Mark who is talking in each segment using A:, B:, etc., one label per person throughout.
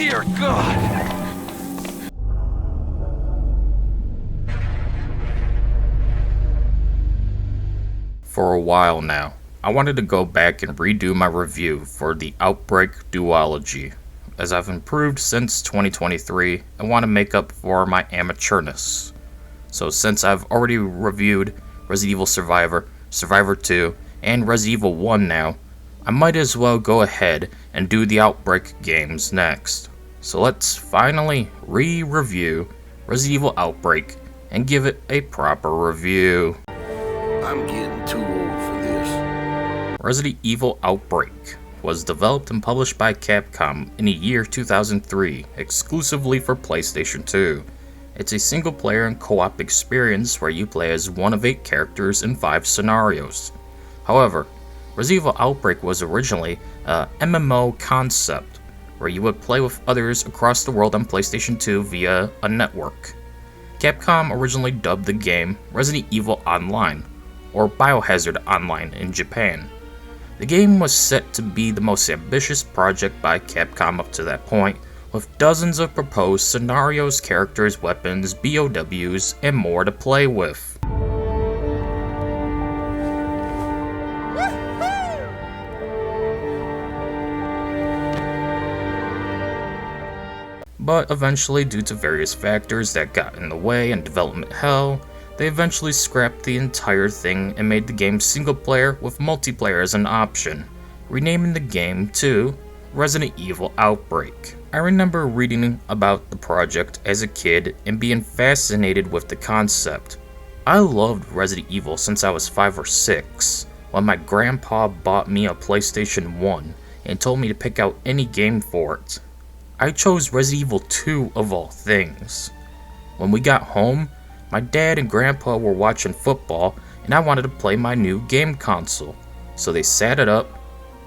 A: Dear God!
B: For a while now, I wanted to go back and redo my review for the Outbreak Duology, as I've improved since 2023 and want to make up for my amateurness. So since I've already reviewed Resident Evil Survivor, Survivor 2, and Resident Evil 1 now, I might as well go ahead and do the Outbreak games next. So let's finally re-review Resident Evil Outbreak and give it a proper review.
C: I'm getting too old for this.
B: Resident Evil Outbreak was developed and published by Capcom in the year 2003, exclusively for PlayStation 2. It's a single-player and co-op experience where you play as one of 8 characters in 5 scenarios. However, Resident Evil Outbreak was originally a MMO concept, where you would play with others across the world on PlayStation 2 via a network. Capcom originally dubbed the game Resident Evil Online, or Biohazard Online in Japan. The game was set to be the most ambitious project by Capcom up to that point, with dozens of proposed scenarios, characters, weapons, BOWs, and more to play with. But eventually, due to various factors that got in the way and development hell, they eventually scrapped the entire thing and made the game single player with multiplayer as an option, renaming the game to Resident Evil Outbreak. I remember reading about the project as a kid and being fascinated with the concept. I loved Resident Evil since I was 5 or 6, when my grandpa bought me a PlayStation 1 and told me to pick out any game for it. I chose Resident Evil 2 of all things. When we got home, my dad and grandpa were watching football and I wanted to play my new game console. So they sat it up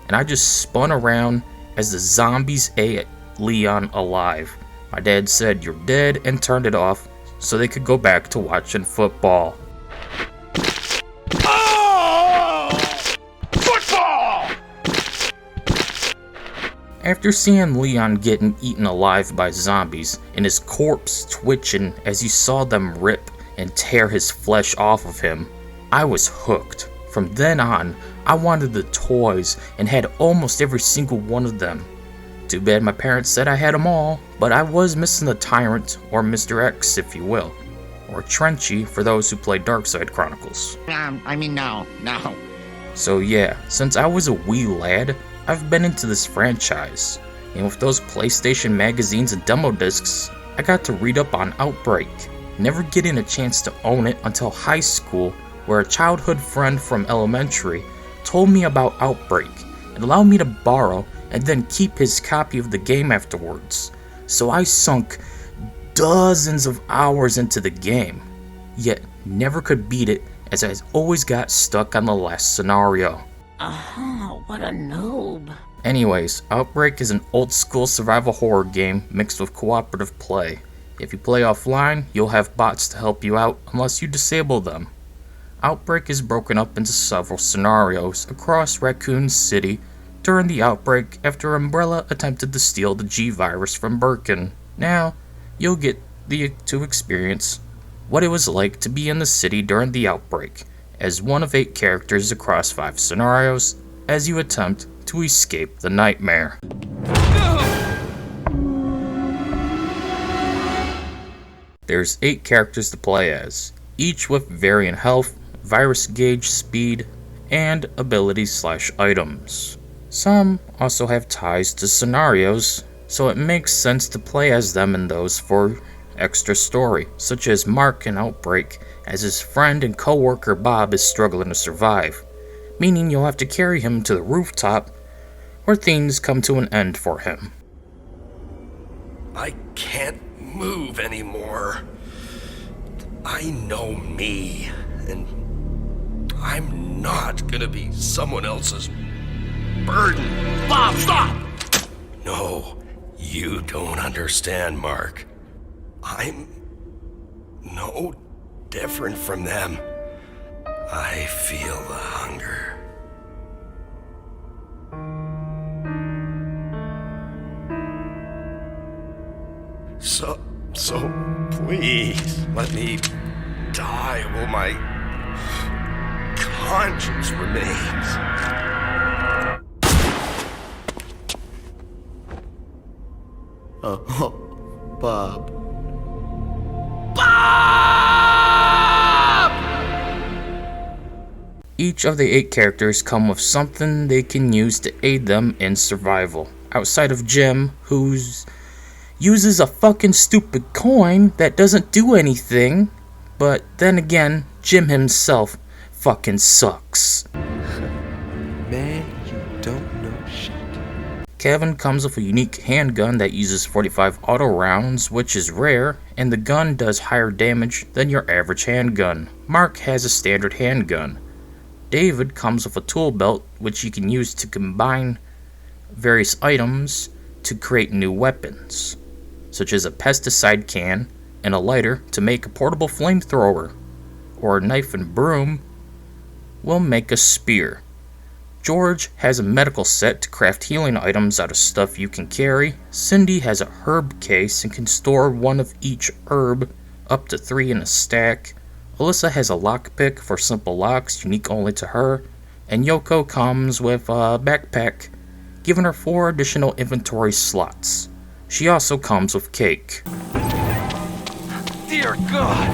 B: and I just spun around as the zombies ate Leon alive. My dad said, "You're dead," and turned it off so they could go back to watching football. After seeing Leon getting eaten alive by zombies and his corpse twitching as you saw them rip and tear his flesh off of him, I was hooked. From then on, I wanted the toys and had almost every single one of them. Too bad my parents said I had them all, but I was missing the Tyrant, or Mr. X if you will, or Trenchy for those who play Darkside Chronicles.
D: No.
B: So yeah, since I was a wee lad, I've been into this franchise, and with those PlayStation magazines and demo discs, I got to read up on Outbreak, never getting a chance to own it until high school, where a childhood friend from elementary told me about Outbreak and allowed me to borrow and then keep his copy of the game afterwards. So I sunk dozens of hours into the game, yet never could beat it as I always got stuck on the last scenario.
D: What a noob.
B: Anyways, Outbreak is an old-school survival horror game mixed with cooperative play. If you play offline, you'll have bots to help you out unless you disable them. Outbreak is broken up into several scenarios across Raccoon City during the outbreak after Umbrella attempted to steal the G-Virus from Birkin. Now, you'll get to experience what it was like to be in the city during the outbreak, as one of 8 characters across 5 scenarios, as you attempt to escape the nightmare. There's 8 characters to play as, each with varying health, virus gauge, speed, and abilities/items. Some also have ties to scenarios, so it makes sense to play as them in those for extra story, such as Mark in Outbreak, as his friend and co-worker Bob is struggling to survive, meaning you'll have to carry him to the rooftop where things come to an end for him.
C: I can't move anymore. I know me, and I'm not gonna be someone else's burden.
A: Bob, stop!
C: No, you don't understand, Mark. I'm no different from them. I feel the hunger. So please let me die while my conscience remains. Oh, Bob.
B: Each of the 8 characters come with something they can use to aid them in survival. Outside of Jim, who uses a fucking stupid coin that doesn't do anything. But then again, Jim himself fucking sucks.
C: Man, you don't know shit.
B: Kevin comes with a unique handgun that uses 45 auto rounds, which is rare, and the gun does higher damage than your average handgun. Mark has a standard handgun. David comes with a tool belt, which you can use to combine various items to create new weapons, such as a pesticide can and a lighter to make a portable flamethrower, or a knife and broom will make a spear. George has a medical set to craft healing items out of stuff you can carry. Cindy has a herb case and can store one of each herb, up to 3 in a stack. Alyssa has a lockpick for simple locks unique only to her. And Yoko comes with a backpack, giving her 4 additional inventory slots. She also comes with cake.
A: Dear God!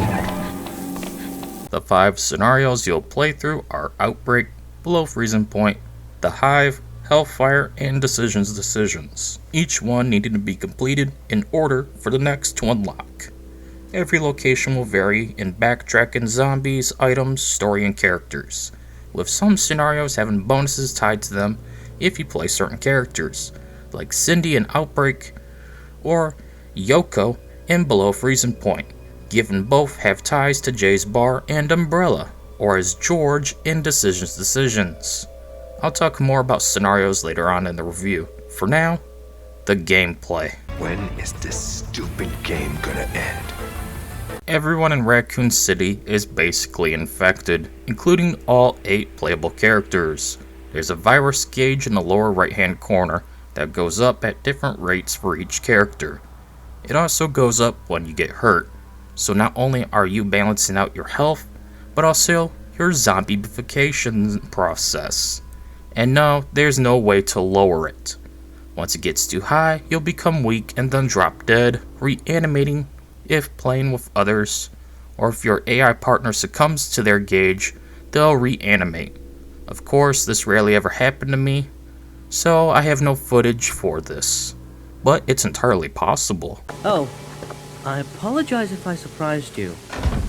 B: The 5 scenarios you'll play through are Outbreak, Below Freezing Point, The Hive, Hellfire, and Decisions. Each one needed to be completed in order for the next to unlock. Every location will vary in backtracking zombies, items, story, and characters, with some scenarios having bonuses tied to them if you play certain characters, like Cindy in Outbreak, or Yoko in Below Freezing Point, given both have ties to Jay's Bar and Umbrella, or as George in Decisions. I'll talk more about scenarios later on in the review. For now, the gameplay.
C: When is this stupid game gonna end?
B: Everyone in Raccoon City is basically infected, including all 8 playable characters. There's a virus gauge in the lower right hand corner that goes up at different rates for each character. It also goes up when you get hurt, so not only are you balancing out your health, but also your zombification process. And no, there's no way to lower it. Once it gets too high, you'll become weak and then drop dead, reanimating if playing with others, or if your AI partner succumbs to their gauge, they'll reanimate. Of course, this rarely ever happened to me, so I have no footage for this, but it's entirely possible.
E: Oh, I apologize if I surprised you.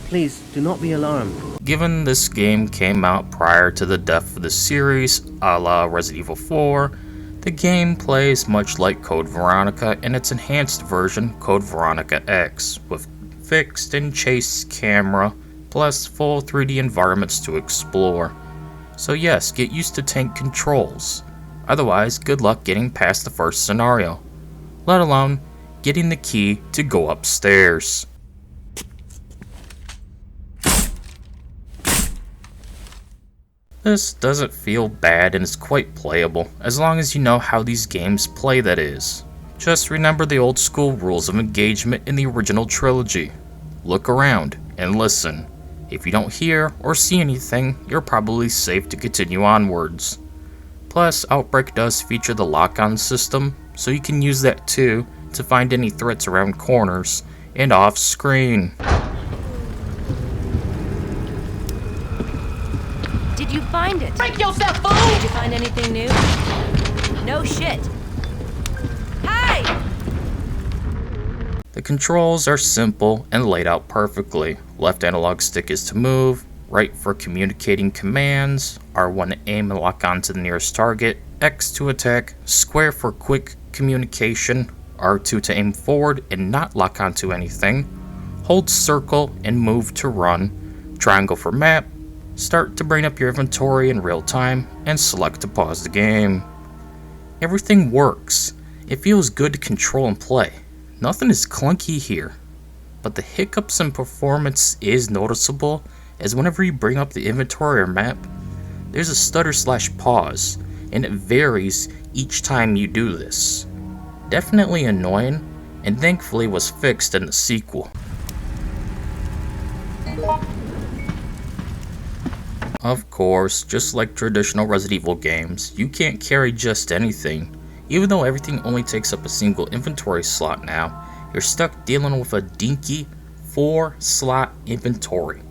E: Please, do not be alarmed.
B: Given this game came out prior to the death of the series, a la Resident Evil 4, the game plays much like Code Veronica and its enhanced version, Code Veronica X, with fixed and chase camera, plus full 3D environments to explore. So yes, get used to tank controls. Otherwise, good luck getting past the first scenario, let alone getting the key to go upstairs. This doesn't feel bad and is quite playable, as long as you know how these games play, that is. Just remember the old school rules of engagement in the original trilogy. Look around and listen. If you don't hear or see anything, you're probably safe to continue onwards. Plus, Outbreak does feature the lock-on system, so you can use that too to find any threats around corners and off-screen.
F: Did you find it?
A: Break yourself, fool!
F: Did you find anything new? No shit. Hey!
B: The controls are simple and laid out perfectly. Left analog stick is to move, right for communicating commands, R1 to aim and lock onto the nearest target, X to attack, square for quick communication, R2 to aim forward and not lock onto anything, hold circle and move to run, triangle for map, start to bring up your inventory in real time, and select to pause the game. Everything works. It feels good to control and play. Nothing is clunky here. But the hiccups in performance is noticeable, as whenever you bring up the inventory or map, there's a stutter/pause, and it varies each time you do this. Definitely annoying, and thankfully was fixed in the sequel. Of course, just like traditional Resident Evil games, you can't carry just anything. Even though everything only takes up a single inventory slot now, you're stuck dealing with a dinky 4-slot inventory.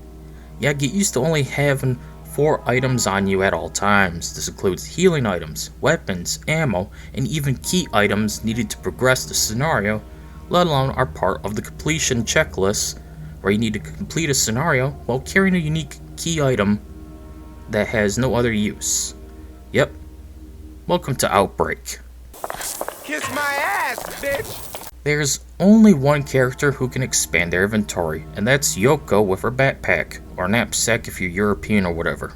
B: Yeah, get used to only having 4 items on you at all times. This includes healing items, weapons, ammo, and even key items needed to progress the scenario, let alone are part of the completion checklist, where you need to complete a scenario while carrying a unique key item that has no other use. Yep. Welcome to Outbreak.
A: Kiss my ass, bitch!
B: There's only one character who can expand their inventory, and that's Yoko with her backpack, or knapsack if you're European or whatever.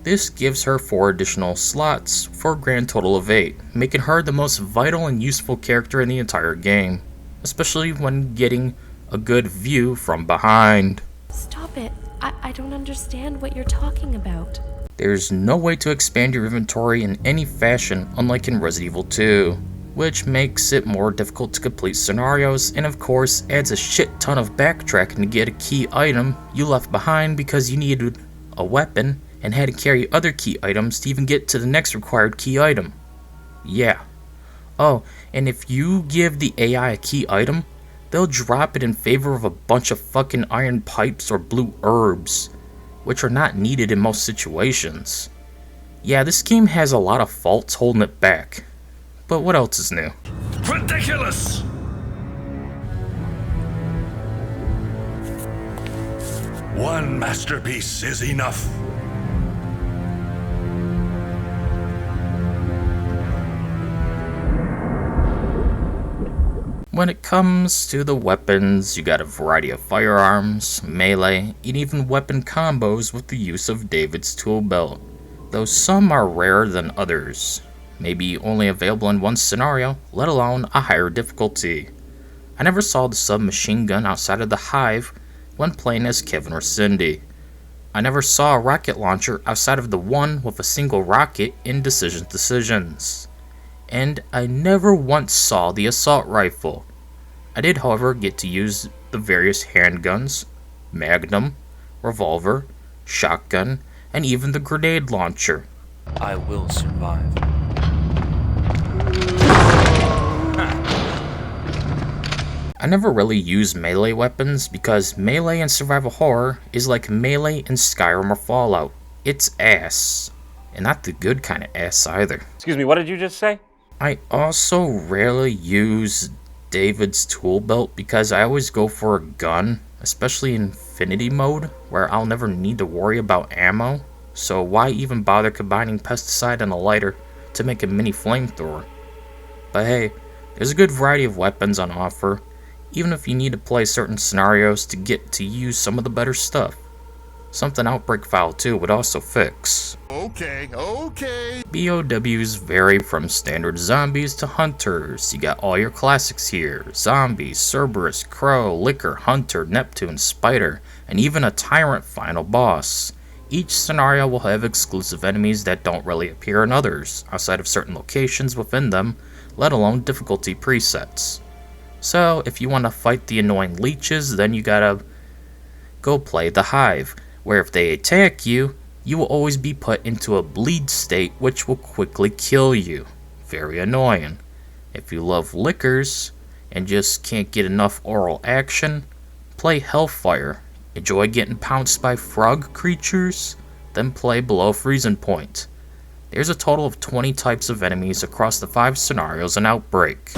B: This gives her 4 additional slots for a grand total of 8, making her the most vital and useful character in the entire game, especially when getting a good view from behind.
G: Stop it. I don't understand what you're talking about.
B: There's no way to expand your inventory in any fashion, unlike in Resident Evil 2, which makes it more difficult to complete scenarios, and of course adds a shit ton of backtracking to get a key item you left behind because you needed a weapon and had to carry other key items to even get to the next required key item. Yeah. Oh, and if you give the AI a key item, they'll drop it in favor of a bunch of fucking iron pipes or blue herbs, which are not needed in most situations. Yeah, this game has a lot of faults holding it back. But what else is new?
A: Ridiculous! One masterpiece is enough.
B: When it comes to the weapons, you got a variety of firearms, melee, and even weapon combos with the use of David's tool belt, though some are rarer than others, maybe only available in one scenario, let alone a higher difficulty. I never saw the submachine gun outside of the Hive when playing as Kevin or Cindy. I never saw a rocket launcher outside of the one with a single rocket in Decisions. And I never once saw the assault rifle. I did, however, get to use the various handguns, magnum, revolver, shotgun, and even the grenade launcher.
H: I will survive.
B: I never really used melee weapons because melee in survival horror is like melee in Skyrim or Fallout. It's ass. And not the good kind of ass either.
H: Excuse me, what did you just say?
B: I also rarely use David's tool belt because I always go for a gun, especially in Infinity mode, where I'll never need to worry about ammo, so why even bother combining pesticide and a lighter to make a mini flamethrower? But hey, there's a good variety of weapons on offer, even if you need to play certain scenarios to get to use some of the better stuff. Something Outbreak File 2 would also fix.
A: Okay.
B: BOWs vary from standard zombies to hunters. You got all your classics here. Zombies, Cerberus, Crow, Licker, Hunter, Neptune, Spider, and even a Tyrant final boss. Each scenario will have exclusive enemies that don't really appear in others, outside of certain locations within them, let alone difficulty presets. So, if you want to fight the annoying leeches, then you gotta go play the Hive, where if they attack you, you will always be put into a bleed state which will quickly kill you. Very annoying. If you love liquors and just can't get enough oral action, play Hellfire. Enjoy getting pounced by frog creatures? Then play Below Freezing Point. There's a total of 20 types of enemies across the 5 scenarios in Outbreak.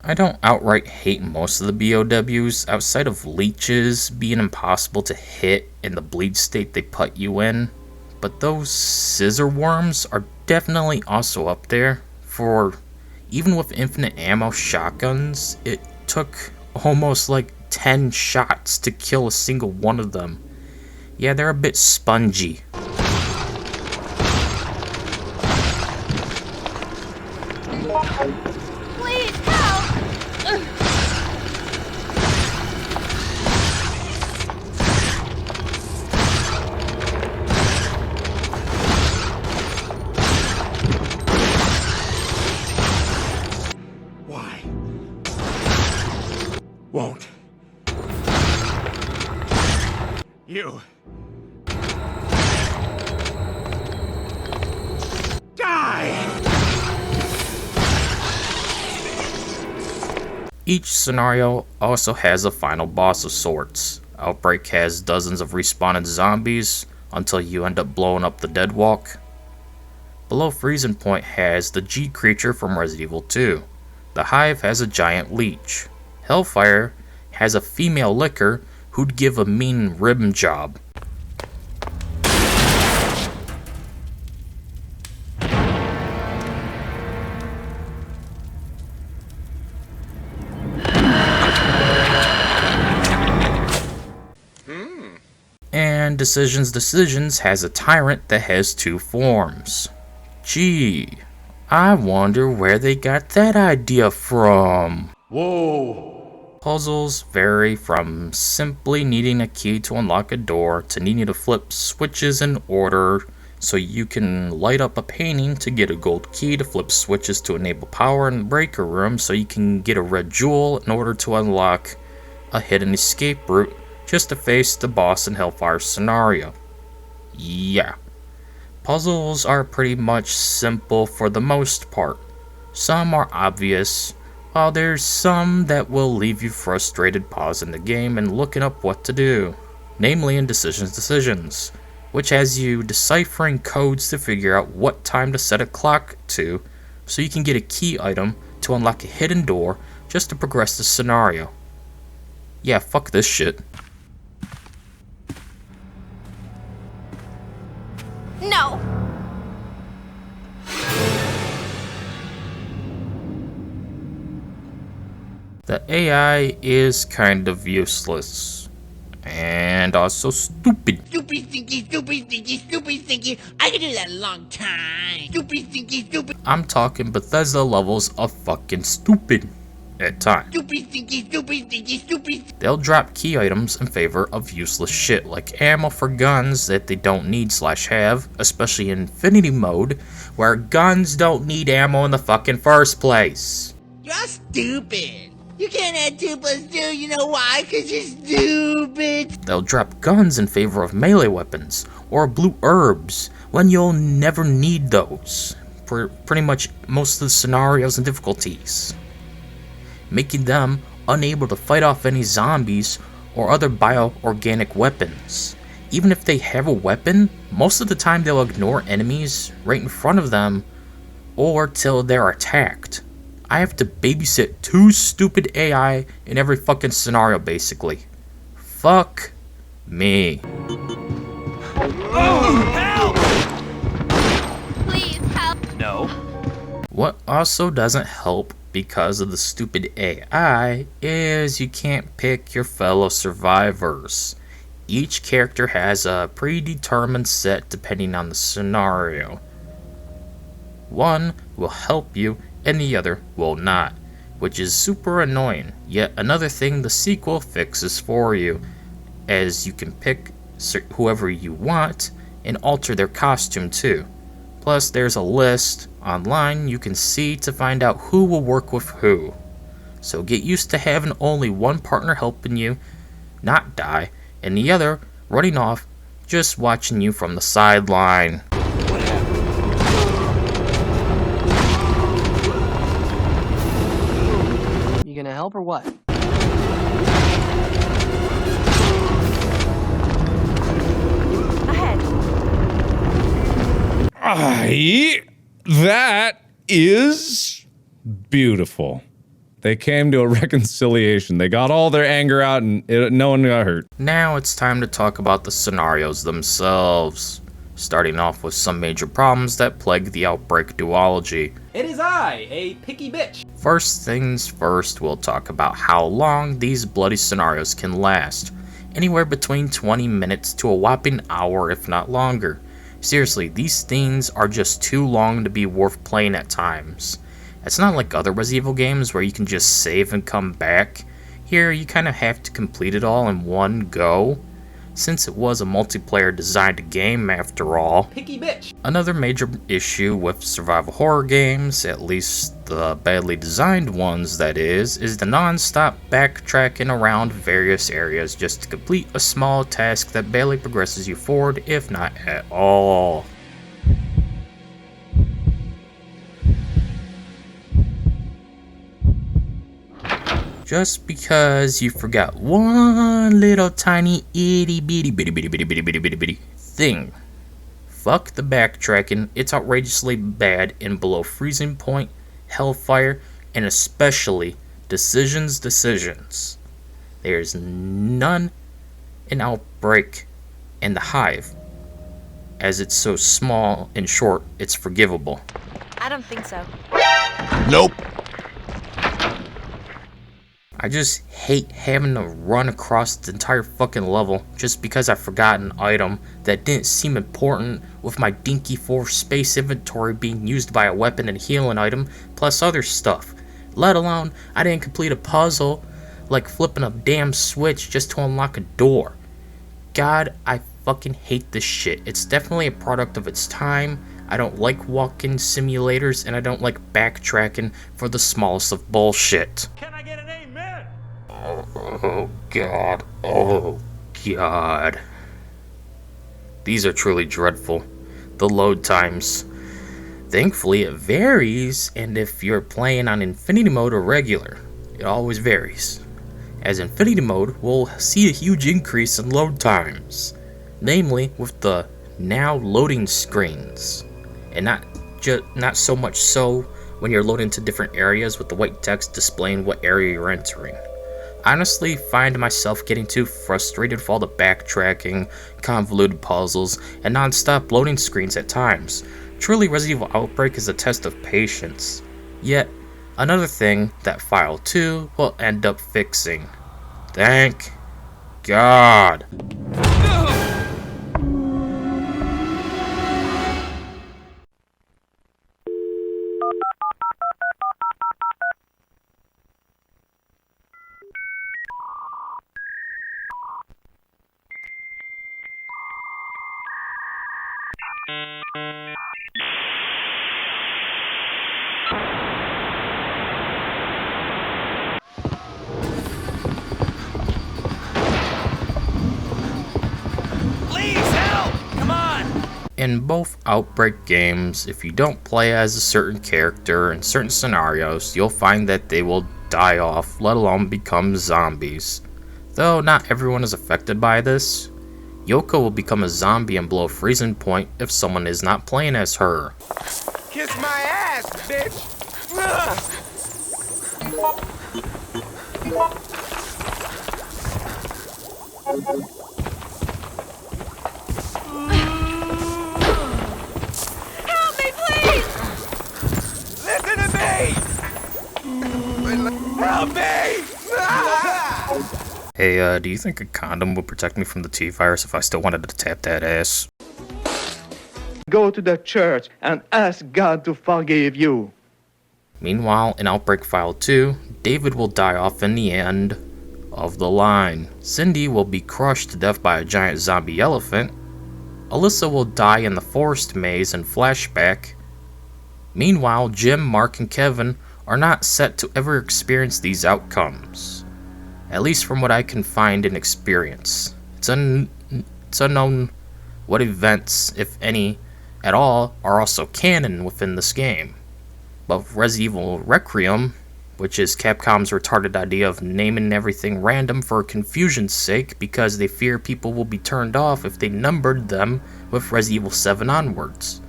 B: I don't outright hate most of the BOWs, outside of leeches being impossible to hit in the bleed state they put you in, but those scissor worms are definitely also up there. For even with infinite ammo shotguns, it took almost like 10 shots to kill a single one of them. Yeah, they're a bit spongy.
F: Please help!
A: Why? Won't. You. Die!
B: Each scenario also has a final boss of sorts. Outbreak has dozens of respawned zombies until you end up blowing up the dead walk. Below Freezing Point has the G creature from Resident Evil 2. The Hive has a giant leech. Hellfire has a female licker who'd give a mean rim job. And Decisions has a tyrant that has two forms. Gee, I wonder where they got that idea from.
A: Whoa!
B: Puzzles vary from simply needing a key to unlock a door to needing to flip switches in order so you can light up a painting to get a gold key to flip switches to enable power in the breaker room so you can get a red jewel in order to unlock a hidden escape route just to face the boss in Hellfire's scenario. Yeah. Puzzles are pretty much simple for the most part. Some are obvious, while there's some that will leave you frustrated pausing the game and looking up what to do. Namely in Decisions, which has you deciphering codes to figure out what time to set a clock to so you can get a key item to unlock a hidden door just to progress the scenario. Yeah, fuck this shit.
F: No!
B: The AI is kind of useless. And also stupid.
D: Stupid thinking. I can do that a long time. Stupid.
B: I'm talking Bethesda levels of fucking stupid at times.
D: Stupid thinking.
B: They'll drop key items in favor of useless shit like ammo for guns that they don't need/have, especially in Infinity mode, where guns don't need ammo in the fucking first place.
D: You're stupid. You can't add 2 plus 2, you know why? 'Cause you're stupid.
B: They'll drop guns in favor of melee weapons, or blue herbs, when you'll never need those, for pretty much most of the scenarios and difficulties, making them unable to fight off any zombies or other bioorganic weapons. Even if they have a weapon, most of the time they'll ignore enemies right in front of them, or till they're attacked. I have to babysit 2 stupid AI in every fucking scenario, basically. Fuck me.
F: Please help!
H: No.
B: What also doesn't help because of the stupid AI is you can't pick your fellow survivors. Each character has a predetermined set depending on the scenario. One will help you and the other will not, which is super annoying. Yet another thing the sequel fixes for you, as you can pick whoever you want and alter their costume too. Plus there's a list online you can see to find out who will work with who. So get used to having only one partner helping you not die and the other running off just watching you from the sideline.
E: You gonna help or what?
F: Ahead!
I: That is beautiful. They came to a reconciliation. They got all their anger out and no one got hurt.
B: Now it's time to talk about the scenarios themselves, starting off with some major problems that plague the Outbreak duology.
J: It is I, a picky bitch.
B: First things first, we'll talk about how long these bloody scenarios can last. Anywhere between 20 minutes to a whopping hour, if not longer. Seriously, these things are just too long to be worth playing at times. It's not like other Resident Evil games where you can just save and come back. Here, you kind of have to complete it all in one go, since it was a multiplayer designed game after all.
J: Picky bitch.
B: Another major issue with survival horror games, at least the badly designed ones that is the non-stop backtracking around various areas just to complete a small task that barely progresses you forward, if not at all. Just because you forgot one little tiny itty bitty thing. Fuck the backtracking, it's outrageously bad in below freezing point, hellfire, and especially decisions. There's none in Outbreak and the Hive. As it's so small and short, it's forgivable.
F: I don't think so.
A: Nope.
B: I just hate having to run across the entire fucking level just because I forgot an item that didn't seem important, with my dinky 4 space inventory being used by a weapon and healing item plus other stuff. Let alone I didn't complete a puzzle like flipping a damn switch just to unlock a door. God, I fucking hate this shit. It's definitely a product of its time. I don't like walk-in simulators, and I don't like backtracking for the smallest of bullshit.
A: Can I get an amen?
B: Oh god. Oh god. These are truly dreadful. The load times. Thankfully it varies, and if you're playing on Infinity Mode or regular, it always varies. As Infinity Mode will see a huge increase in load times. Namely with the now loading screens. And not so much so when you're loading to different areas with the white text displaying what area you're entering. Honestly, find myself getting too frustrated with all the backtracking, convoluted puzzles, and non-stop loading screens at times. Truly, Resident Evil Outbreak is a test of patience. Yet, another thing that File 2 will end up fixing. Thank God. In both Outbreak games, if you don't play as a certain character in certain scenarios, you'll find that they will die off, let alone become zombies. Though not everyone is affected by this. Yoko will become a zombie and below freezing point if someone is not playing as her.
A: Kiss my ass, bitch!
F: Help me, please!
A: Listen to me! Help me!
B: Hey, do you think a condom would protect me from the T-virus if I still wanted to tap that ass?
K: Go to the church and ask God to forgive you.
B: Meanwhile, in Outbreak File 2, David will die off in the end of the line. Cindy will be crushed to death by a giant zombie elephant. Alyssa will die in the forest maze in flashback. Meanwhile, Jim, Mark, and Kevin are not set to ever experience these outcomes. At least from what I can find and experience. It's unknown what events, if any, at all, are also canon within this game. But Resident Evil Requiem, which is Capcom's retarded idea of naming everything random for confusion's sake because they fear people will be turned off if they numbered them with Resident Evil 7 onwards.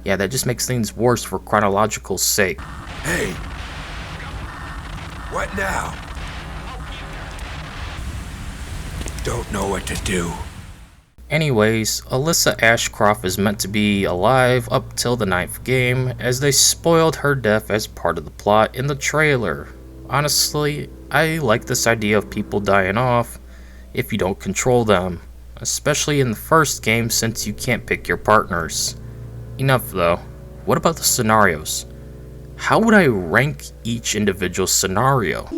B: Yeah, that just makes things worse for chronological sake.
A: Hey! What now? Don't know what to do.
B: Anyways, Alyssa Ashcroft is meant to be alive up till the 9th game, as they spoiled her death as part of the plot in the trailer. Honestly, I like this idea of people dying off if you don't control them, especially in the first game since you can't pick your partners. Enough though, what about the scenarios? how would I rank each individual scenario?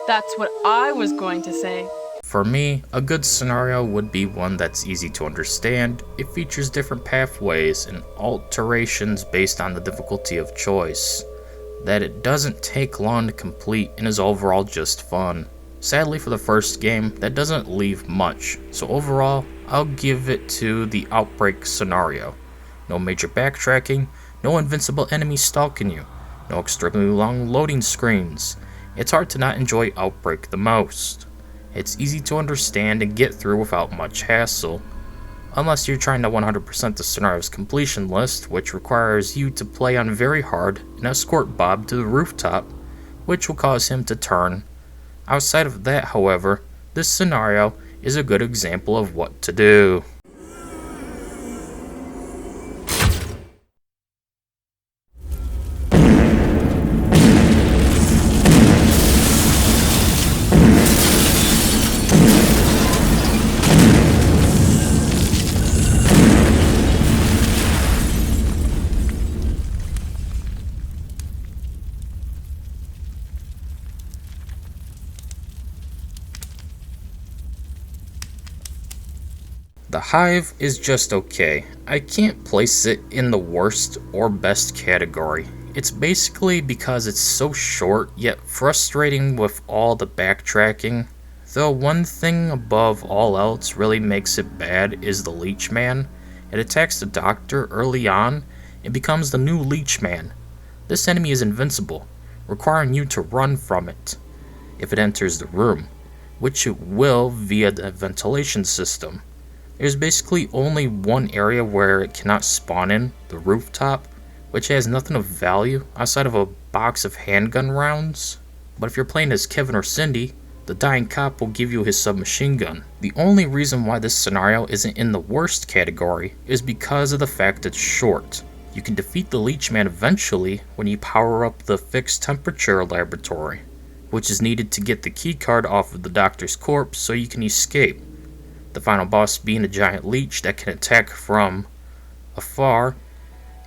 L: That's what I was going to say.
B: For me, a good scenario would be one that's easy to understand. It features different pathways and alterations based on the difficulty of choice, that it doesn't take long to complete and is overall just fun. Sadly for the first game, that doesn't leave much, so overall, I'll give it to the Outbreak scenario. No major backtracking, no invincible enemies stalking you, no extremely long loading screens. It's hard to not enjoy Outbreak the most. It's easy to understand and get through without much hassle, unless you're trying to 100% the scenario's completion list, which requires you to play on very hard and escort Bob to the rooftop, which will cause him to turn. Outside of that, however, this scenario is a good example of what to do. The Hive is just okay. I can't place it in the worst or best category. It's basically because it's so short yet frustrating with all the backtracking. Though one thing above all else really makes it bad is the Leech Man. It attacks the Doctor early on and becomes the new Leech Man. This enemy is invincible, requiring you to run from it if it enters the room, which it will via the ventilation system. There's basically only one area where it cannot spawn in, the rooftop, which has nothing of value outside of a box of handgun rounds. But if you're playing as Kevin or Cindy, the dying cop will give you his submachine gun. The only reason why this scenario isn't in the worst category is because of the fact it's short. You can defeat the Leech Man eventually when you power up the fixed temperature laboratory, which is needed to get the keycard off of the doctor's corpse so you can escape. The final boss being a giant leech that can attack from afar,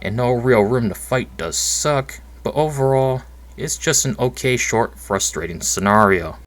B: and no real room to fight does suck, but overall, it's just an okay short, frustrating scenario.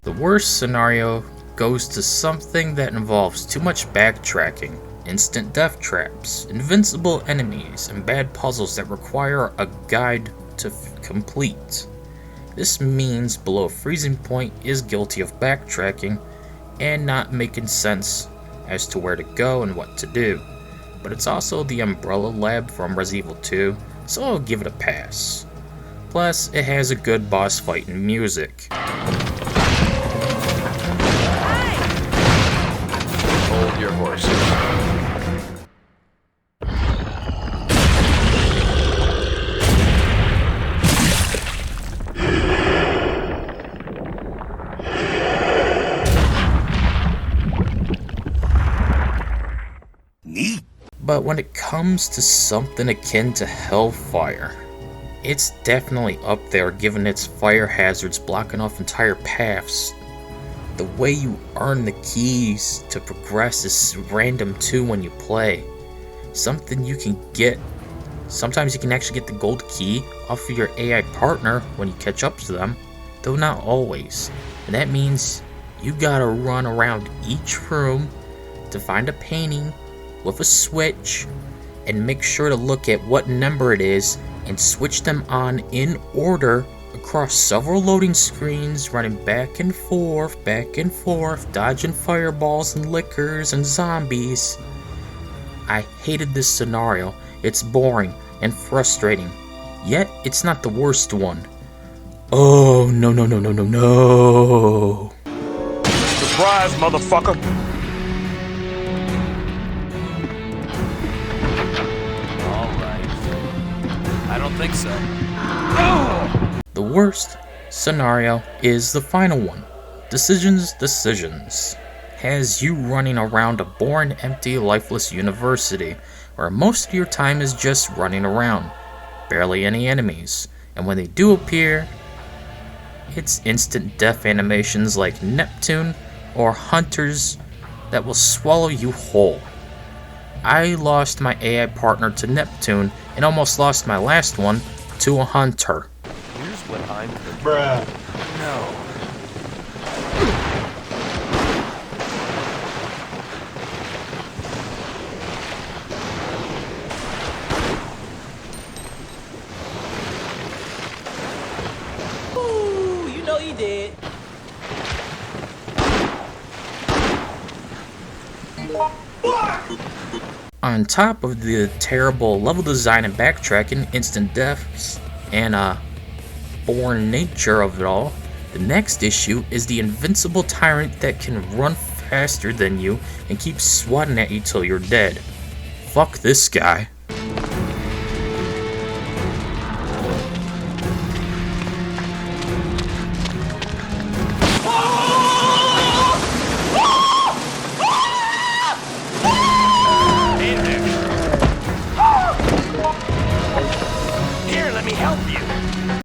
B: The worst scenario goes to something that involves too much backtracking, instant death traps, invincible enemies, and bad puzzles that require a guide to complete. This means Below Freezing Point is guilty of backtracking and not making sense as to where to go and what to do, but it's also the Umbrella Lab from Resident Evil 2, so I'll give it a pass. Plus, it has a good boss fight and music.
C: Hold your horses.
A: Neat.
B: But when it comes to something akin to Hellfire, it's definitely up there given its fire hazards blocking off entire paths. The way you earn the keys to progress is random too when you play. Something you can get. Sometimes you can actually get the gold key off of your AI partner when you catch up to them, though not always. And that means you gotta run around each room to find a painting with a switch and make sure to look at what number it is and switch them on in order across several loading screens, running back and forth, dodging fireballs and liquors and zombies. I hated this scenario. It's boring and frustrating, yet it's not the worst one. Oh, no.
C: Surprise, motherfucker!
H: Alright. I don't think so.
B: The worst scenario is the final one. Decisions. Has you running around a boring, empty, lifeless university where most of your time is just running around. Barely any enemies, and when they do appear, it's instant death animations like Neptune or Hunters that will swallow you whole. I lost my AI partner to Neptune and almost lost my last one to a Hunter.
H: Here's what I'm thinking.
J: Bruh.
H: No.
J: Ooh, you know you did.
B: On top of the terrible level design and backtracking, instant deaths, and boring nature of it all, the next issue is the invincible tyrant that can run faster than you and keep swatting at you till you're dead. Fuck this guy.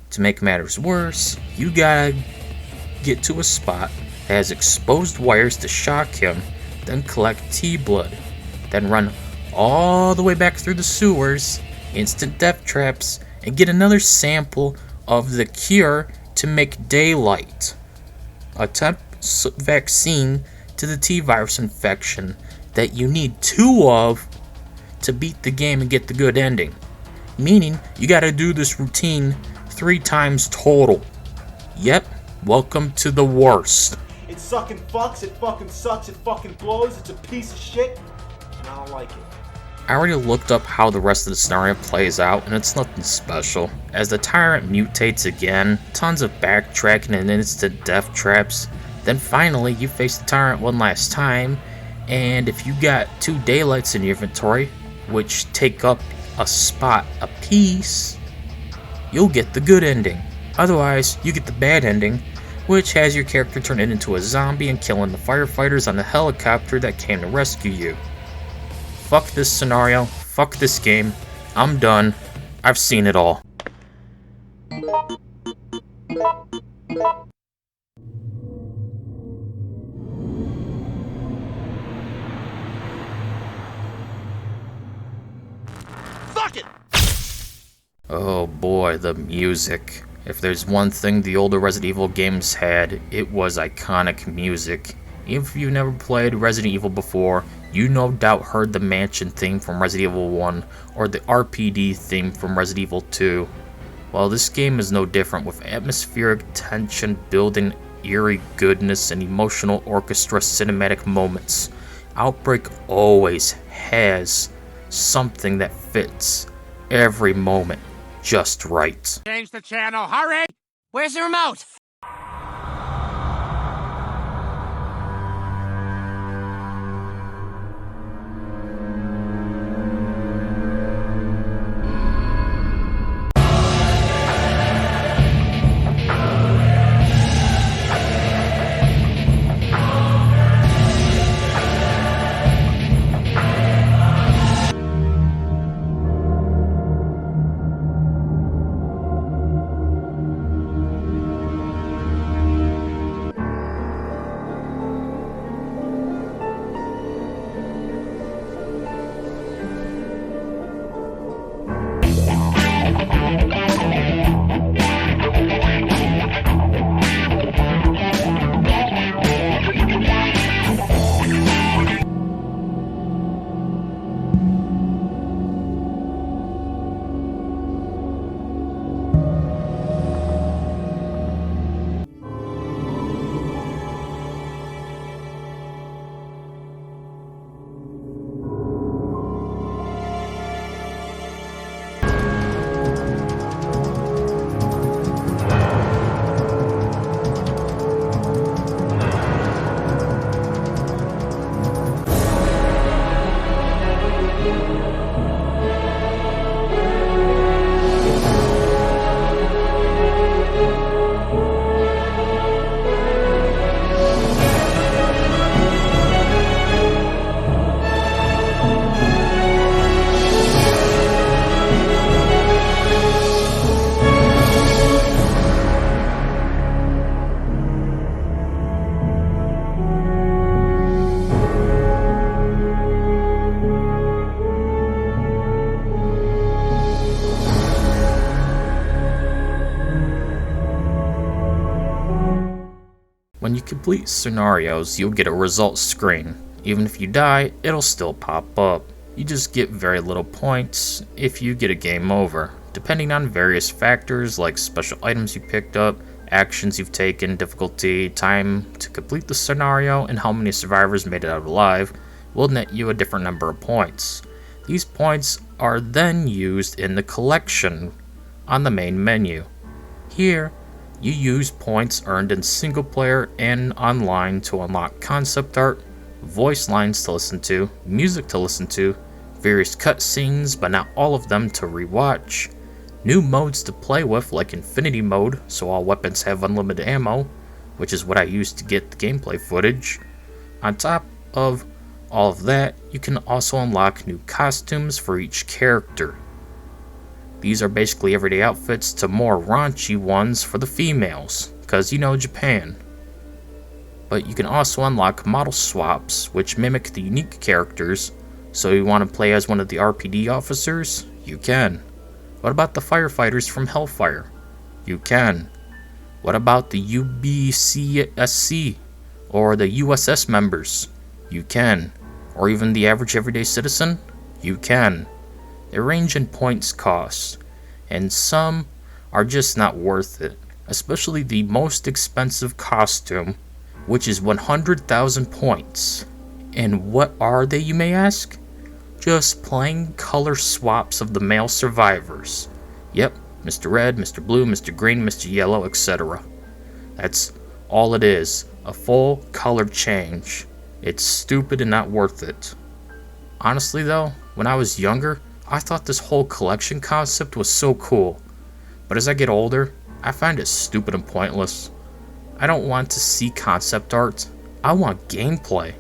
B: To make matters worse, you gotta get to a spot that has exposed wires to shock him, then collect T-blood, then run all the way back through the sewers, instant death traps, and get another sample of the cure to make daylight. A temp vaccine to the T-virus infection that you need 2 of to beat the game and get the good ending. Meaning, you gotta do this routine 3 times total. Yep, welcome to the worst.
J: It sucking fucks, it fucking sucks, it fucking blows, it's a piece of shit, and I don't like it.
B: I already looked up how the rest of the scenario plays out, and it's nothing special. As the tyrant mutates again, tons of backtracking and instant death traps, then finally you face the tyrant one last time, and if you got 2 daylights in your inventory, which take up a spot apiece, you'll get the good ending. Otherwise, you get the bad ending, which has your character turn into a zombie and killing the firefighters on the helicopter that came to rescue you. Fuck this scenario, fuck this game, I'm done, I've seen it all.
C: Fuck it!
B: Oh boy, the music. If there's one thing the older Resident Evil games had, it was iconic music. Even if you've never played Resident Evil before, you no doubt heard the mansion theme from Resident Evil 1 or the RPD theme from Resident Evil 2. Well, this game is no different, with atmospheric tension building, eerie goodness, and emotional orchestra cinematic moments. Outbreak always has something that fits every moment just right.
A: Change the channel, hurry! Where's the remote?
B: When you complete scenarios, you'll get a results screen. Even if you die, it'll still pop up. You just get very little points if you get a game over, depending on various factors like special items you picked up, actions you've taken, difficulty, time to complete the scenario, and how many survivors made it out alive will net you a different number of points. These points are then used in the collection on the main menu. Here, you use points earned in single player and online to unlock concept art, voice lines to listen to, music to listen to, various cutscenes but not all of them to rewatch, new modes to play with like Infinity Mode so all weapons have unlimited ammo, which is what I used to get the gameplay footage. On top of all of that, you can also unlock new costumes for each character. These are basically everyday outfits to more raunchy ones for the females, because you know Japan. But you can also unlock model swaps, which mimic the unique characters, so you want to play as one of the RPD officers? You can. What about the firefighters from Hellfire? You can. What about the UBCSC, or the USS members? You can. Or even the average everyday citizen? You can. They range in points cost, and some are just not worth it, especially the most expensive costume, which is 100,000 points. And what are they, you may ask? Just plain color swaps of the male survivors. Yep, Mr. Red, Mr. Blue, Mr. Green, Mr. Yellow, etc. That's all it is, a full color change. It's stupid and not worth it. Honestly though, when I was younger, I thought this whole collection concept was so cool. But as I get older, I find it stupid and pointless. I don't want to see concept art, I want gameplay.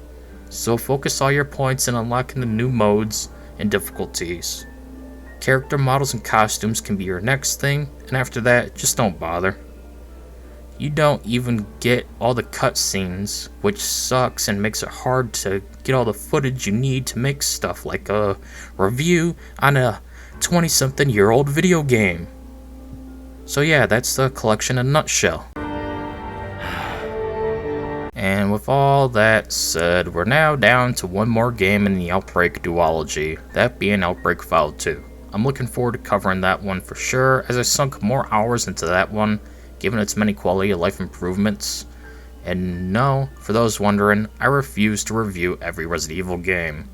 B: So focus all your points in unlocking the new modes and difficulties. Character models and costumes can be your next thing, and after that, just don't bother. You don't even get all the cutscenes, which sucks and makes it hard to get all the footage you need to make stuff like a review on a 20-something-year-old video game. So yeah, that's the collection in a nutshell. And with all that said, we're now down to one more game in the Outbreak duology, that being Outbreak File 2. I'm looking forward to covering that one for sure, as I sunk more hours into that one, given its many quality of life improvements. And no, for those wondering, I refuse to review every Resident Evil game,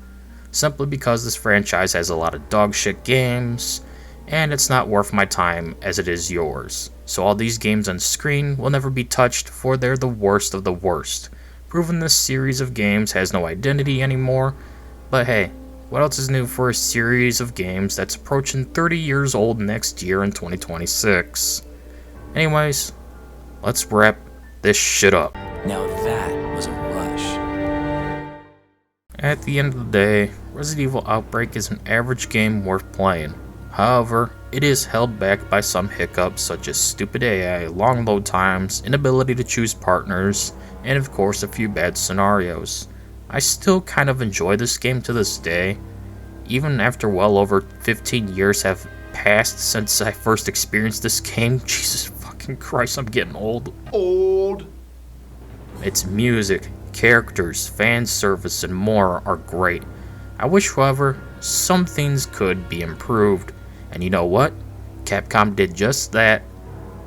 B: simply because this franchise has a lot of dogshit games, and it's not worth my time as it is yours. So all these games on screen will never be touched, for they're the worst of the worst, proving this series of games has no identity anymore. But hey, what else is new for a series of games that's approaching 30 years old next year in 2026? Anyways, let's wrap this shit up.
H: Now that was a rush.
B: At the end of the day, Resident Evil Outbreak is an average game worth playing. However, it is held back by some hiccups such as stupid AI, long load times, inability to choose partners, and of course a few bad scenarios. I still kind of enjoy this game to this day, even after well over 15 years have passed since I first experienced this game. Jesus fucking Christ, I'm getting old. Its music, characters, fan service, and more are great. I wish, however, some things could be improved. And you know what? Capcom did just that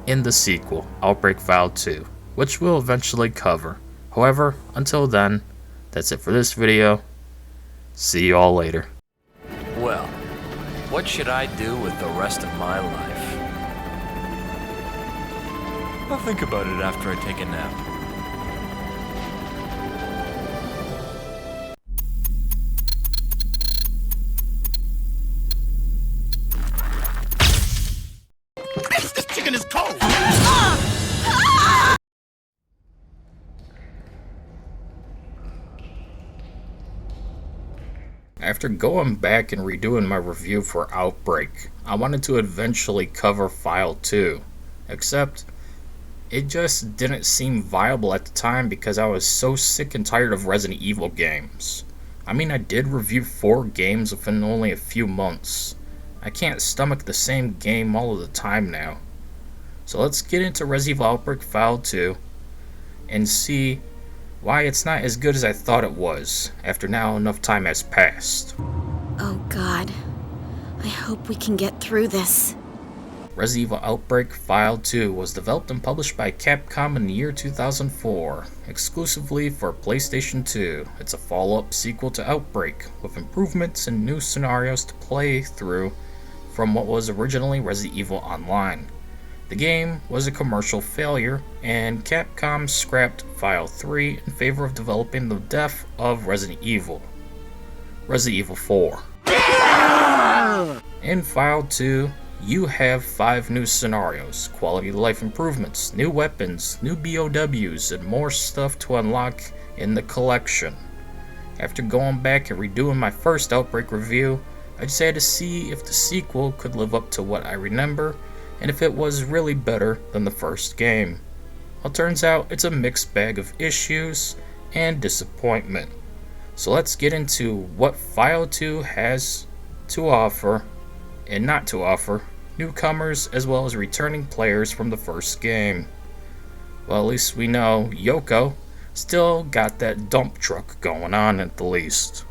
B: in the sequel, Outbreak File 2, which we'll eventually cover. However, until then, that's it for this video. See you all later.
H: Well, what should I do with the rest of my life? I'll think about it after I take a nap.
A: This chicken is cold!
B: After going back and redoing my review for Outbreak, I wanted to eventually cover File 2, except it just didn't seem viable at the time because I was so sick and tired of Resident Evil games. I mean, I did review 4 games within only a few months. I can't stomach the same game all of the time now. So let's get into Resident Evil Outbreak File 2, and see why it's not as good as I thought it was, after now enough time has passed.
M: Oh God. I hope we can get through this.
B: Resident Evil Outbreak File 2 was developed and published by Capcom in the year 2004, exclusively for PlayStation 2. It's a follow-up sequel to Outbreak, with improvements and new scenarios to play through from what was originally Resident Evil Online. The game was a commercial failure, and Capcom scrapped File 3 in favor of developing the death of Resident Evil. Resident Evil 4. In File 2, you have 5 new scenarios, quality of life improvements, new weapons, new BOWs, and more stuff to unlock in the collection. After going back and redoing my first Outbreak review, I just had to see if the sequel could live up to what I remember, and if it was really better than the first game. Well, it turns out it's a mixed bag of issues and disappointment. So let's get into what File 2 has to offer and not to offer newcomers as well as returning players from the first game. Well, at least we know Yoko still got that dump truck going on at the least.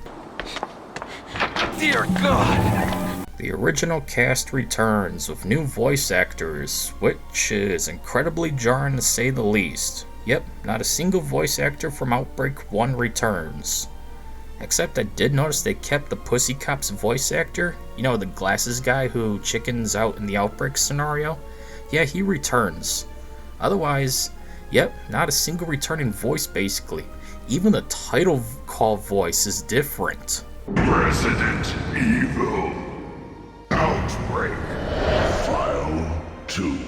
H: Dear God!
B: The original cast returns with new voice actors, which is incredibly jarring to say the least. Yep, not a single voice actor from Outbreak 1 returns. Except I did notice they kept the Pussy Cop's voice actor, you know, the glasses guy who chickens out in the Outbreak scenario. Yeah, he returns. Otherwise, yep, not a single returning voice basically. Even the title call voice is different.
A: Resident Evil Outbreak File 2.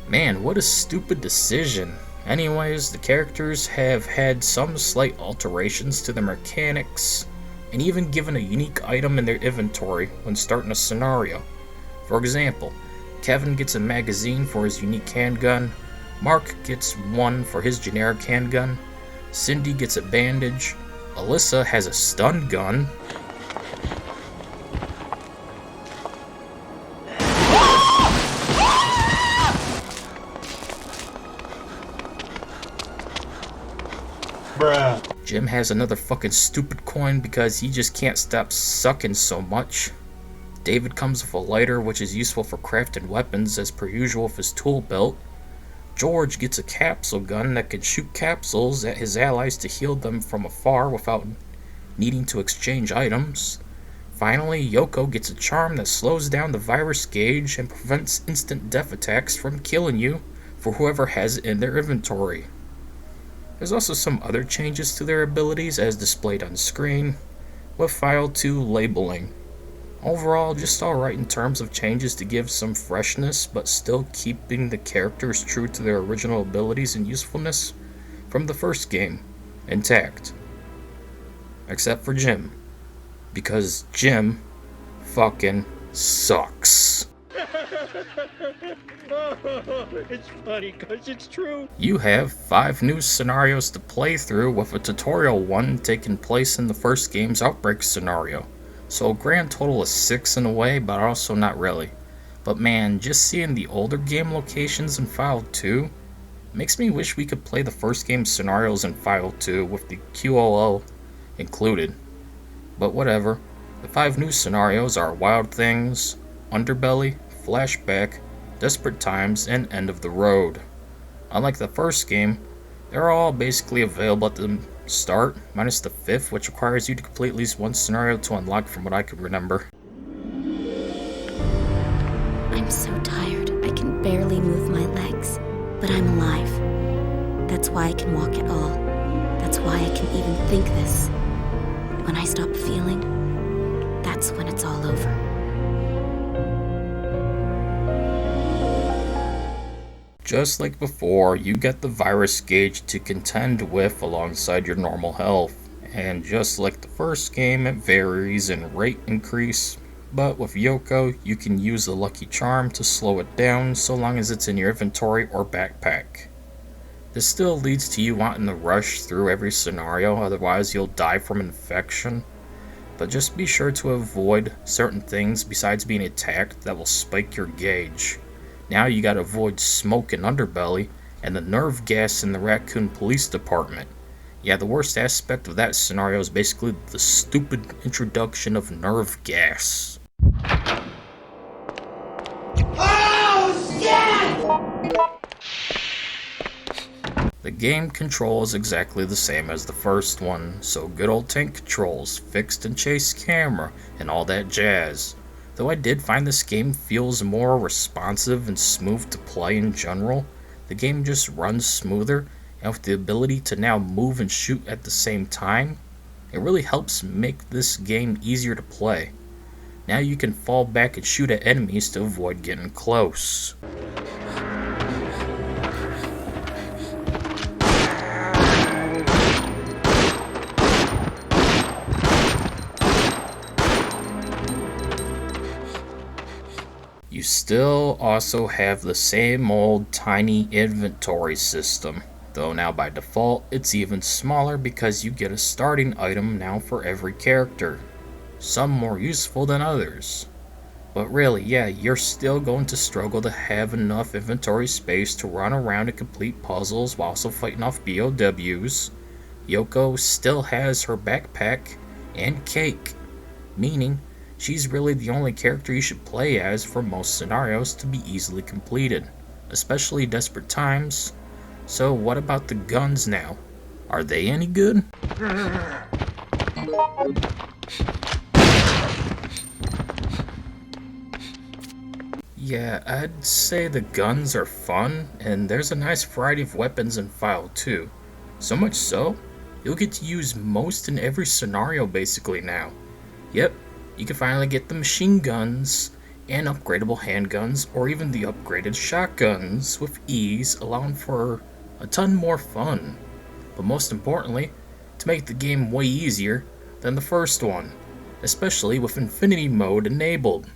B: Man, what a stupid decision. Anyways, the characters have had some slight alterations to their mechanics, and even given a unique item in their inventory when starting a scenario. For example, Kevin gets a magazine for his unique handgun, Mark gets one for his generic handgun, Cindy gets a bandage, Alyssa has a stun gun, Jim has another fucking stupid coin because he just can't stop sucking so much. David comes with a lighter which is useful for crafting weapons as per usual with his tool belt. George gets a capsule gun that can shoot capsules at his allies to heal them from afar without needing to exchange items. Finally, Yoko gets a charm that slows down the virus gauge and prevents instant death attacks from killing you for whoever has it in their inventory. There's also some other changes to their abilities as displayed on screen, with File 2 labeling. Overall, just alright in terms of changes to give some freshness, but still keeping the characters true to their original abilities and usefulness from the first game intact. Except for Jim, because Jim fucking sucks.
N: It's funny because it's true.
B: You have 5 new scenarios to play through, with a tutorial one taking place in the first game's Outbreak scenario. So a grand total of 6 in a way, but also not really. But man, just seeing the older game locations in File 2 makes me wish we could play the first game scenarios in File 2 with the QOL included. But whatever. The 5 new scenarios are Wild Things, Underbelly, Flashback, Desperate Times, and End of the Road. Unlike the first game, they're all basically available at the start, minus the 5th, which requires you to complete at least one scenario to unlock from what I can remember.
M: I'm so tired, I can barely move my legs, but I'm alive. That's why I can walk at all. That's why I can even think this. When I stop feeling, that's when it's all over.
B: Just like before, you get the virus gauge to contend with alongside your normal health. And just like the first game, it varies in rate increase. But with Yoko, you can use the Lucky Charm to slow it down so long as it's in your inventory or backpack. This still leads to you wanting to rush through every scenario, otherwise you'll die from infection. But just be sure to avoid certain things besides being attacked that will spike your gauge. Now you gotta avoid smoke and underbelly, and the nerve gas in the Raccoon Police Department. Yeah, the worst aspect of that scenario is basically the stupid introduction of nerve gas.
D: Oh, shit!
B: The game control is exactly the same as the first one, so good old tank controls, fixed and chase camera, and all that jazz. Though I did find this game feels more responsive and smooth to play in general, the game just runs smoother, and with the ability to now move and shoot at the same time, it really helps make this game easier to play. Now you can fall back and shoot at enemies to avoid getting close. You still also have the same old tiny inventory system, though now by default it's even smaller because you get a starting item now for every character, some more useful than others. But really, yeah, you're still going to struggle to have enough inventory space to run around and complete puzzles while also fighting off BOWs. Yoko still has her backpack and cake, meaning she's really the only character you should play as for most scenarios to be easily completed, especially desperate times. So what about the guns now? Are they any good? Yeah, I'd say the guns are fun, and there's a nice variety of weapons in File 2. So much so, you'll get to use most in every scenario basically now. Yep, you can finally get the machine guns and upgradable handguns, or even the upgraded shotguns with ease, allowing for a ton more fun. But most importantly, to make the game way easier than the first one, especially with Infinity Mode enabled.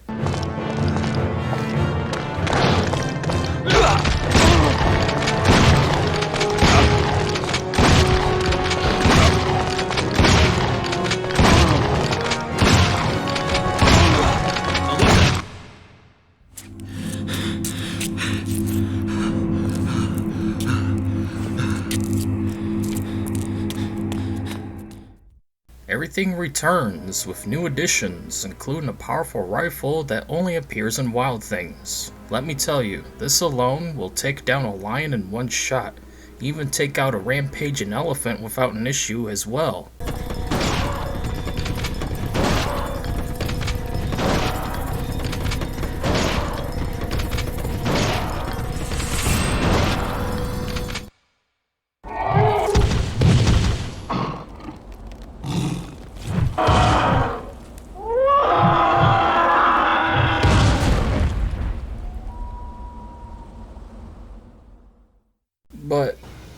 B: Everything returns with new additions, including a powerful rifle that only appears in Wild Things. Let me tell you, this alone will take down a lion in one shot, even take out a rampaging elephant without an issue as well. But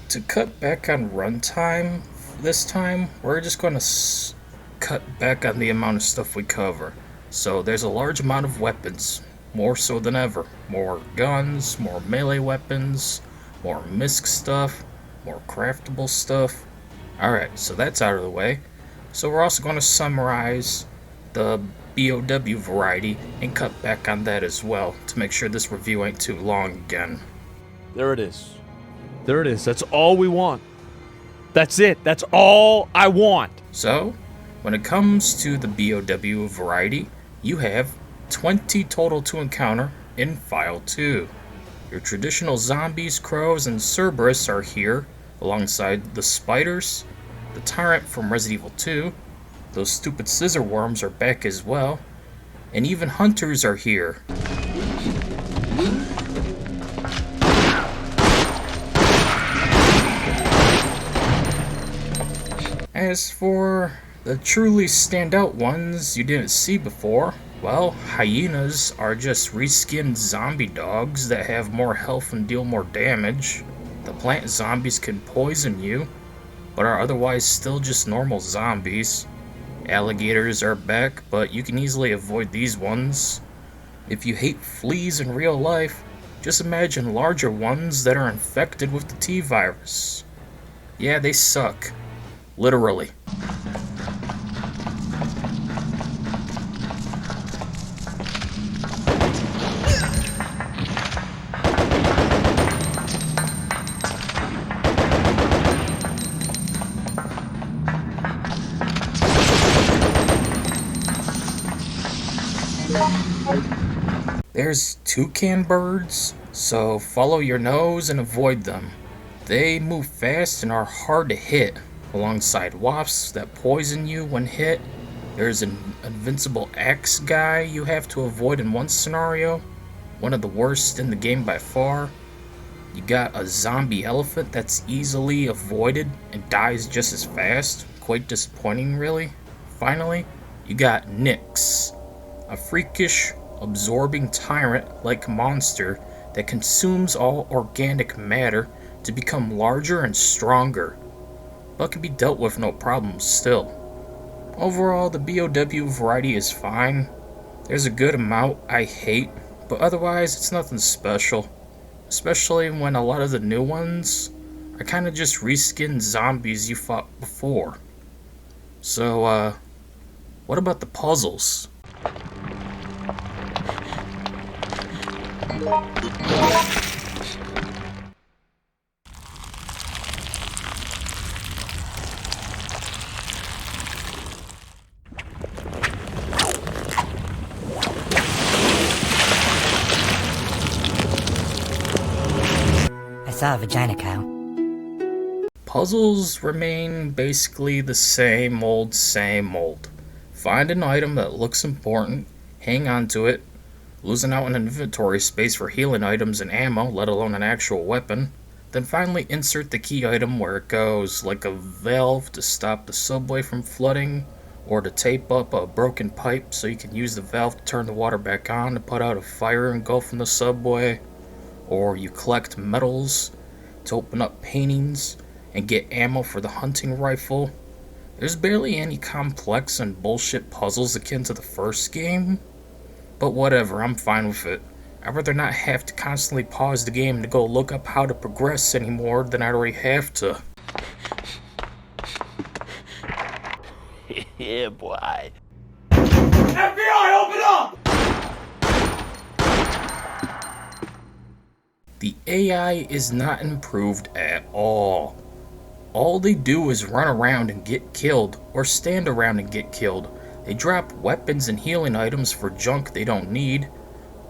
B: to cut back on runtime this time, we're just going to cut back on the amount of stuff we cover. So there's a large amount of weapons, more so than ever. More guns, more melee weapons, more misc stuff, more craftable stuff. Alright, so that's out of the way. So we're also going to summarize the BOW variety and cut back on that as well to make sure this review ain't too long again.
O: There it is. There it is. That's all we want. That's it. That's all I want.
B: So, when it comes to the BOW variety, you have 20 total to encounter in File 2. Your traditional zombies, crows, and Cerberus are here, alongside the spiders, the tyrant from Resident Evil 2, those stupid scissor worms are back as well, and even hunters are here. As for the truly standout ones you didn't see before, well, hyenas are just reskinned zombie dogs that have more health and deal more damage. The plant zombies can poison you, but are otherwise still just normal zombies. Alligators are back, but you can easily avoid these ones. If you hate fleas in real life, just imagine larger ones that are infected with the T-virus. Yeah, they suck. Literally. There's toucan birds, so follow your nose and avoid them. They move fast and are hard to hit, alongside wasps that poison you when hit. There's an invincible axe guy you have to avoid in one scenario, one of the worst in the game by far. You got a zombie elephant that's easily avoided and dies just as fast. Quite disappointing, really. Finally, you got Nyx, a freakish, absorbing tyrant-like monster that consumes all organic matter to become larger and stronger, but can be dealt with no problem still. Overall, the BOW variety is fine. There's a good amount I hate, but otherwise it's nothing special. Especially when a lot of the new ones are kinda just reskinned zombies you fought before. So, what about the puzzles?
P: I saw a vagina cow.
B: Puzzles remain basically the same old, same old. Find an item that looks important, hang on to it, losing out on inventory space for healing items and ammo, let alone an actual weapon, then finally insert the key item where it goes, like a valve to stop the subway from flooding, or to tape up a broken pipe so you can use the valve to turn the water back on to put out a fire engulfing the subway, or you collect medals to open up paintings and get ammo for the hunting rifle. There's barely any complex and bullshit puzzles akin to the first game, but whatever, I'm fine with it. I'd rather not have to constantly pause the game to go look up how to progress anymore than I already have to.
C: Yeah, boy.
J: FBI, open up!
B: The AI is not improved at all. All they do is run around and get killed, or stand around and get killed. They drop weapons and healing items for junk they don't need,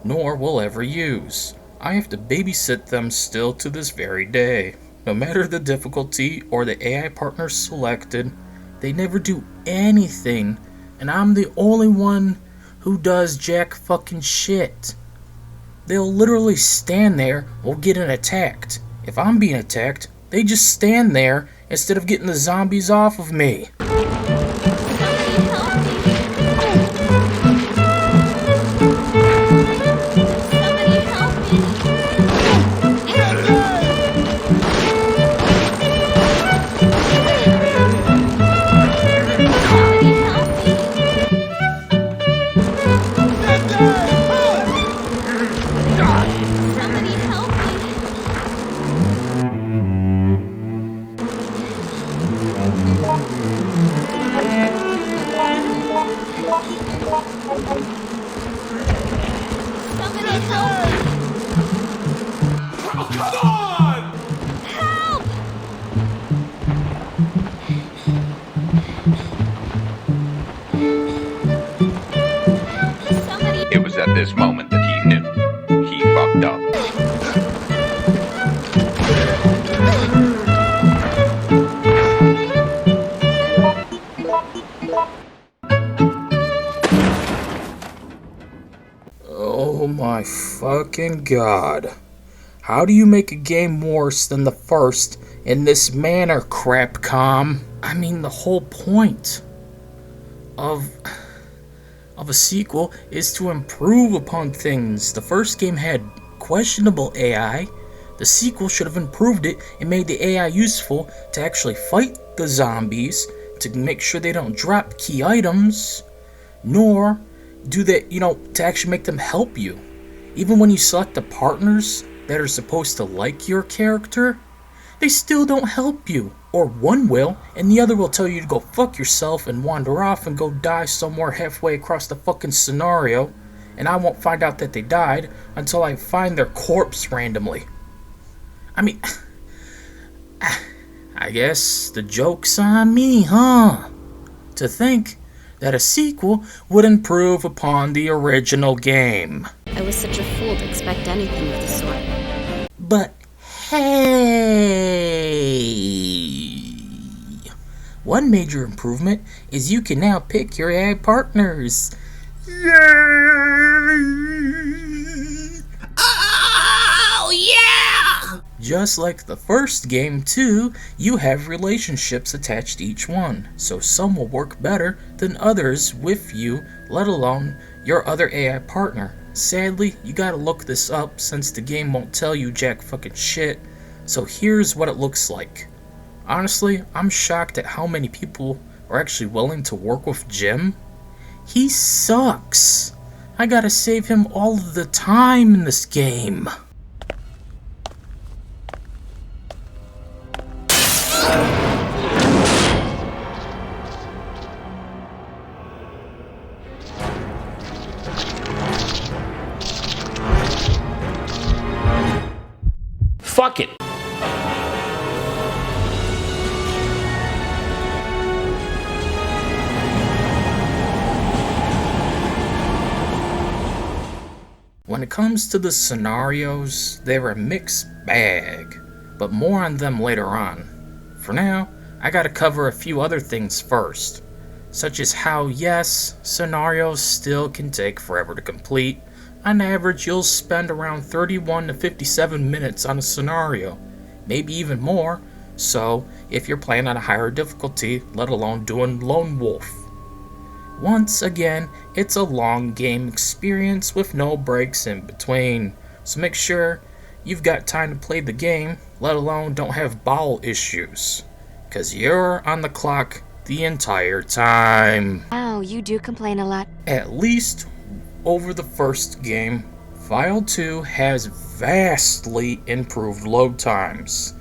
B: nor will ever use. I have to babysit them still to this very day. No matter the difficulty or the AI partner selected, they never do anything, and I'm the only one who does jack fucking shit. They'll literally stand there or getting attacked. If I'm being attacked, they just stand there instead of getting the zombies off of me.
Q: It was at this moment that he knew. He fucked up.
B: Oh my fucking god. How do you make a game worse than the first in this manner, Capcom? I mean, the whole point of a sequel is to improve upon things. The first game had questionable AI. The sequel should have improved it and made the AI useful to actually fight the zombies, to make sure they don't drop key items, nor do that, to actually make them help you. Even when you select the partners that are supposed to like your character, they still don't help you. Or one will, and the other will tell you to go fuck yourself and wander off and go die somewhere halfway across the fucking scenario, and I won't find out that they died until I find their corpse randomly. I mean, I guess the joke's on me, huh? To think that a sequel would improve upon the original game.
M: I was such a fool to expect anything of the sort.
B: But hey! One major improvement is you can now pick your AI partners.
D: Oh, yeah!
B: Just like the first game, too, you have relationships attached to each one, so some will work better than others with you, let alone your other AI partner. Sadly, you gotta look this up since the game won't tell you jack fucking shit, so here's what it looks like. Honestly, I'm shocked at how many people are actually willing to work with Jim. He sucks. I gotta save him all of the time in this game.
H: Fuck it.
B: When it comes to the scenarios, they're a mixed bag, but more on them later on. For now, I gotta cover a few other things first, such as how yes, scenarios still can take forever to complete. On average, you'll spend around 31 to 57 minutes on a scenario, maybe even more, so if you're playing on a higher difficulty, let alone doing Lone Wolf. Once again, it's a long game experience with no breaks in between, so make sure you've got time to play the game, let alone don't have bowel issues, cause you're on the clock the entire time.
M: Oh, you do complain a lot.
B: At least over the first game, File 2 has vastly improved load times.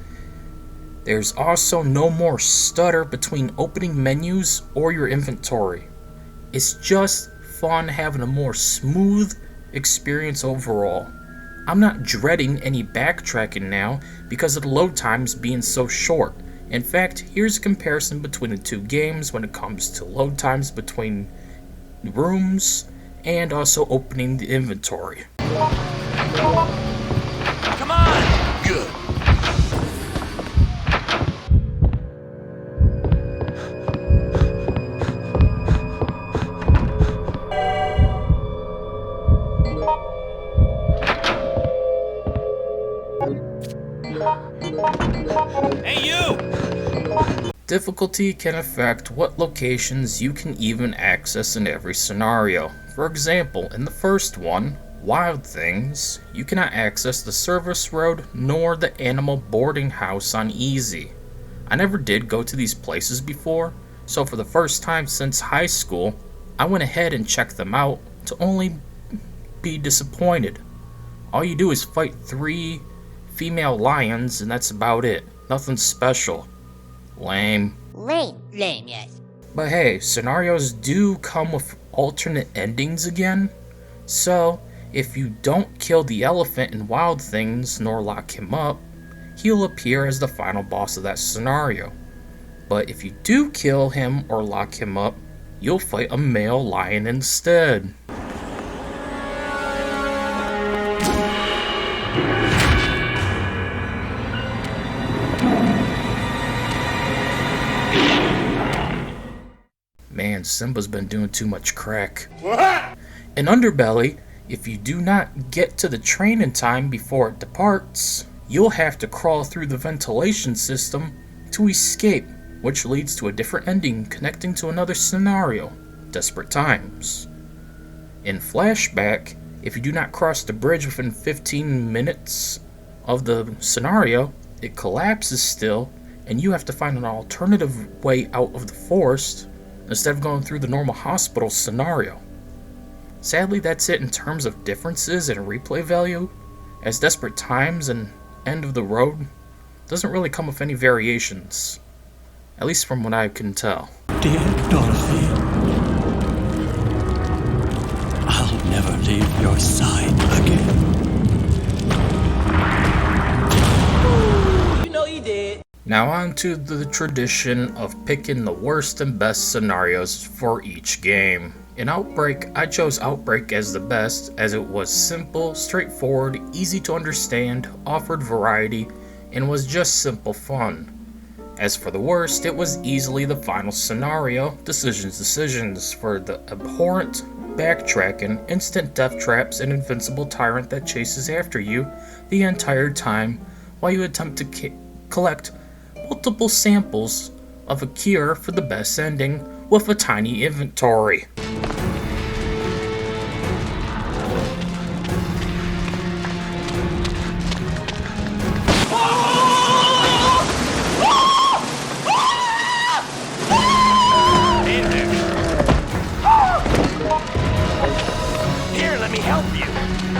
B: There's also no more stutter between opening menus or your inventory. It's just fun having a more smooth experience overall. I'm not dreading any backtracking now because of the load times being so short. In fact, here's a comparison between the two games when it comes to load times between rooms and also opening the inventory.
H: Come on!
C: Good.
H: Hey, you!
B: Difficulty can affect what locations you can even access in every scenario. For example, in the first one, Wild Things, you cannot access the service road nor the animal boarding house on easy. I never did go to these places before, so for the first time since high school, I went ahead and checked them out to only be disappointed. All you do is fight 3 female lions and that's about it. Nothing special. Lame.
D: Lame, yes.
B: But hey, scenarios do come with alternate endings again. So, if you don't kill the elephant in Wild Things nor lock him up, he'll appear as the final boss of that scenario. But if you do kill him or lock him up, you'll fight a male lion instead. Man, Simba's been doing too much crack. In Underbelly, if you do not get to the train in time before it departs, you'll have to crawl through the ventilation system to escape, which leads to a different ending connecting to another scenario, Desperate Times. In Flashback, if you do not cross the bridge within 15 minutes of the scenario, it collapses still, and you have to find an alternative way out of the forest instead of going through the normal hospital scenario. Sadly, that's it in terms of differences in replay value, as Desperate Times and End of the Road doesn't really come with any variations, at least from what I can tell.
N: Dear Dorothy, I'll never leave your side again.
D: You know you did.
B: Now on to the tradition of picking the worst and best scenarios for each game. In Outbreak, I chose Outbreak as the best as it was simple, straightforward, easy to understand, offered variety, and was just simple fun. As for the worst, it was easily the final scenario, decisions for the abhorrent backtracking, instant death traps, and invincible tyrant that chases after you the entire time while you attempt to collect multiple samples of a cure for the best ending with a tiny inventory.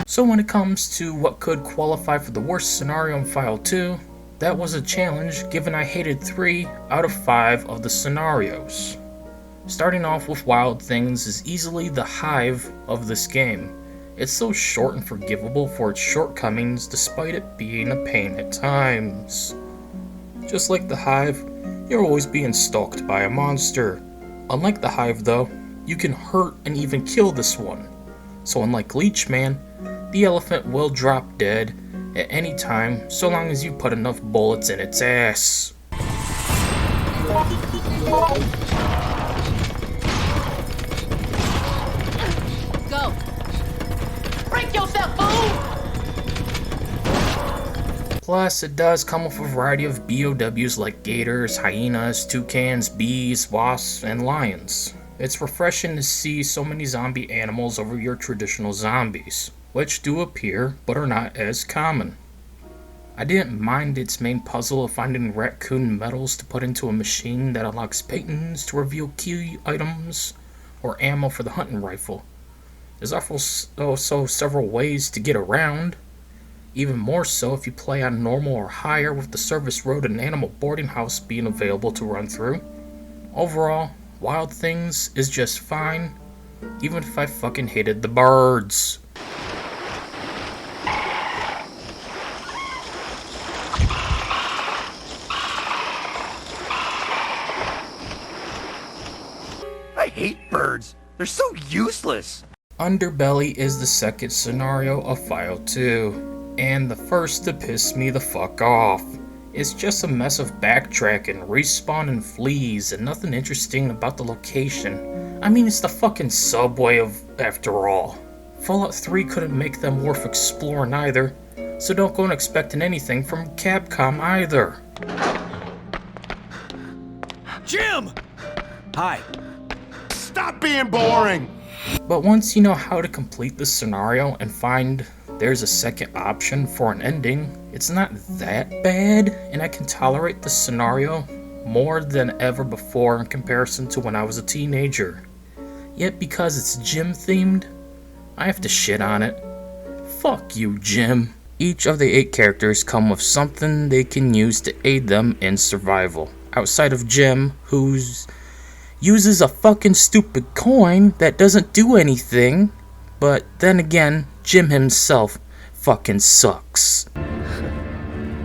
B: So when it comes to what could qualify for the worst scenario in File 2, that was a challenge given I hated 3 out of 5 of the scenarios. Starting off with Wild Things is easily the hive of this game. It's so short and forgivable for its shortcomings despite it being a pain at times. Just like the hive, you're always being stalked by a monster. Unlike the hive though, you can hurt and even kill this one. So unlike Leechman, the elephant will drop dead at any time so long as you put enough bullets in its ass.
F: Go! Break yourself, fool!
B: Plus, it does come with a variety of BOWs like gators, hyenas, toucans, bees, wasps, and lions. It's refreshing to see so many zombie animals over your traditional zombies, which do appear but are not as common. I didn't mind its main puzzle of finding raccoon medals to put into a machine that unlocks patents to reveal key items or ammo for the hunting rifle. There's also several ways to get around, even more so if you play on normal or higher with the service road and animal boarding house being available to run through. Overall, Wild Things is just fine, even if I fucking hated the birds.
R: I hate birds. They're so useless.
B: Underbelly is the second scenario of File 2, and the first to piss me the fuck off. It's just a mess of backtracking, respawn and fleas, and nothing interesting about the location. I mean, it's the fucking subway after all. Fallout 3 couldn't make them worth exploring either, so don't go expecting anything from Capcom either.
R: Jim! Hi.
J: Stop being boring!
B: But once you know how to complete the scenario and find there's a second option for an ending, it's not that bad, and I can tolerate the scenario more than ever before in comparison to when I was a teenager. Yet because it's Jim themed, I have to shit on it. Fuck you, Jim. Each of the 8 characters come with something they can use to aid them in survival. Outside of Jim, who uses a fucking stupid coin that doesn't do anything, but then again, Jim himself fucking sucks.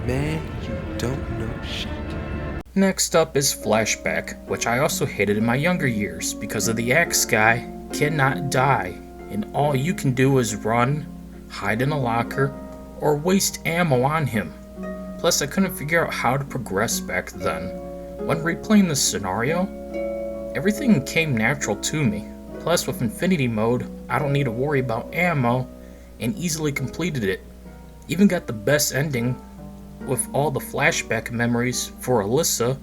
S: Man, you don't know shit.
B: Next up is Flashback, which I also hated in my younger years because of the axe guy cannot die, and all you can do is run, hide in a locker, or waste ammo on him. Plus I couldn't figure out how to progress back then. When replaying this scenario, everything came natural to me. Plus with Infinity Mode, I don't need to worry about ammo and easily completed it. Even got the best ending with all the flashback memories for Alyssa,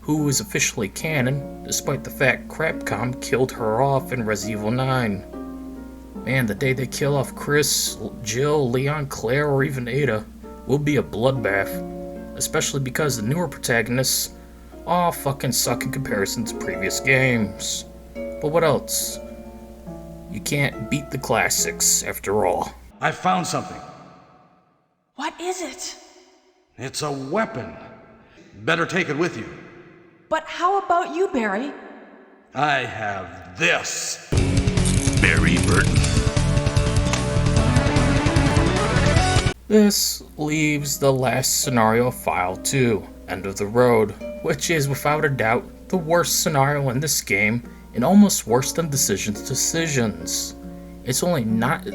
B: who is officially canon, despite the fact Capcom killed her off in Resident Evil 9. Man, the day they kill off Chris, Jill, Leon, Claire, or even Ada will be a bloodbath, especially because the newer protagonists all fucking suck in comparison to previous games. But what else? You can't beat the classics, after all.
T: I found something.
L: What is it?
T: It's a weapon. Better take it with you.
L: But how about you, Barry?
T: I have this.
A: Barry Burton.
B: This leaves the last scenario of File 2, End of the Road, which is without a doubt the worst scenario in this game and almost worse than Decisions. It's only not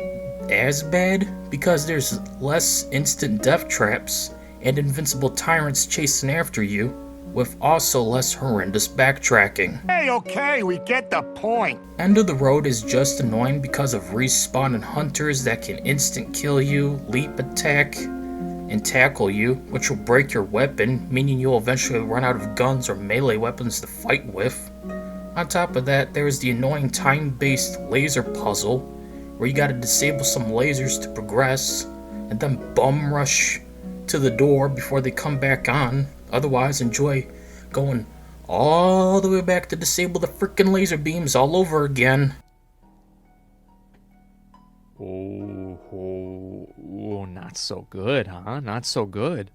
B: as bad because there's less instant death traps and invincible tyrants chasing after you, with also less horrendous backtracking.
R: Hey, okay, we get the point.
B: End of the Road is just annoying because of respawning hunters that can instant kill you, leap attack, and tackle you, which will break your weapon, meaning you'll eventually run out of guns or melee weapons to fight with. On top of that, there's the annoying time-based laser puzzle, where you gotta disable some lasers to progress, and then bum rush to the door before they come back on. Otherwise, enjoy going all the way back to disable the freaking laser beams all over again.
O: Oh, not so good, huh? Not so good.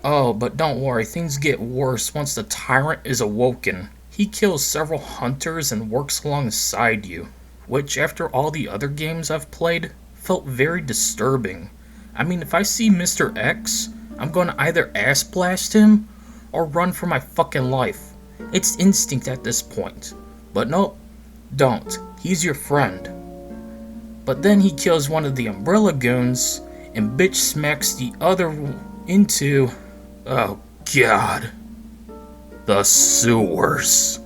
B: Oh, but don't worry, things get worse once the tyrant is awoken. He kills several hunters and works alongside you, which after all the other games I've played, felt very disturbing. I mean, if I see Mr. X, I'm gonna either ass blast him or run for my fucking life. It's instinct at this point. But nope, don't. He's your friend. But then he kills one of the Umbrella goons and bitch smacks the other into, oh god, the sewers.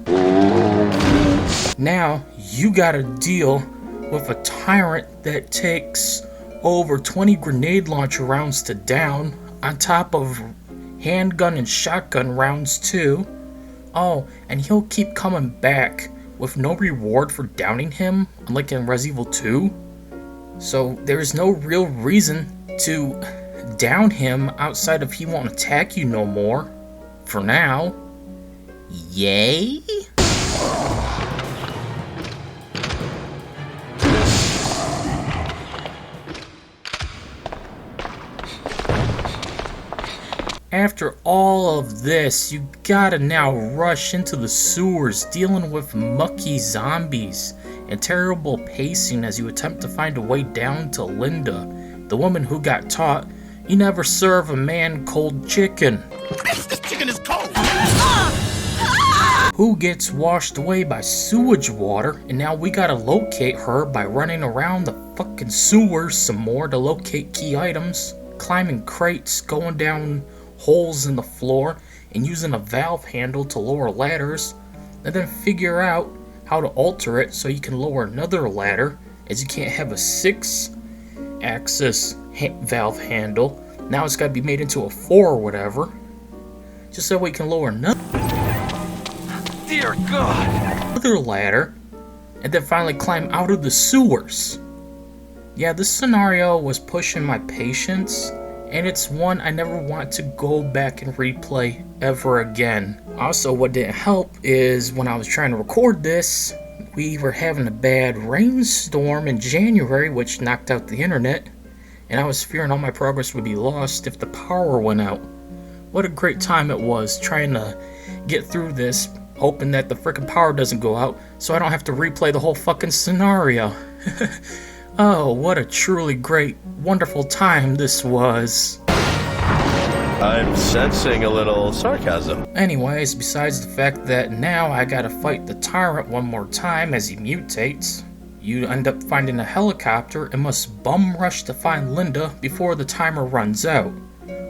B: Now you gotta deal with a tyrant that takes over 20 grenade launcher rounds to down, on top of handgun and shotgun rounds too. Oh, and he'll keep coming back with no reward for downing him, unlike in Resident Evil 2. So there's no real reason to down him outside of he won't attack you no more. For now. Yay? After all of this, you gotta now rush into the sewers dealing with mucky zombies and terrible pacing as you attempt to find a way down to Linda, the woman who got taught you never serve a man cold chicken.
R: This chicken is cold!
B: Who gets washed away by sewage water, and now we gotta locate her by running around the fucking sewers some more to locate key items, climbing crates, going down holes in the floor, and using a valve handle to lower ladders, and then figure out how to alter it so you can lower another ladder, as you can't have a 6-axis valve handle. Now it's got to be made into a 4 or whatever, just so we can lower another
H: Dear God!
B: ladder, and then finally climb out of the sewers. Yeah, this scenario was pushing my patience, and it's one I never want to go back and replay ever again. Also, what didn't help is when I was trying to record this, we were having a bad rainstorm in January, which knocked out the internet, and I was fearing all my progress would be lost if the power went out. What a great time it was trying to get through this, hoping that the frickin' power doesn't go out, so I don't have to replay the whole fucking scenario. Oh, what a truly great, wonderful time this was.
U: I'm sensing a little sarcasm.
B: Anyways, besides the fact that now I gotta fight the tyrant one more time as he mutates, you end up finding a helicopter and must bum rush to find Linda before the timer runs out,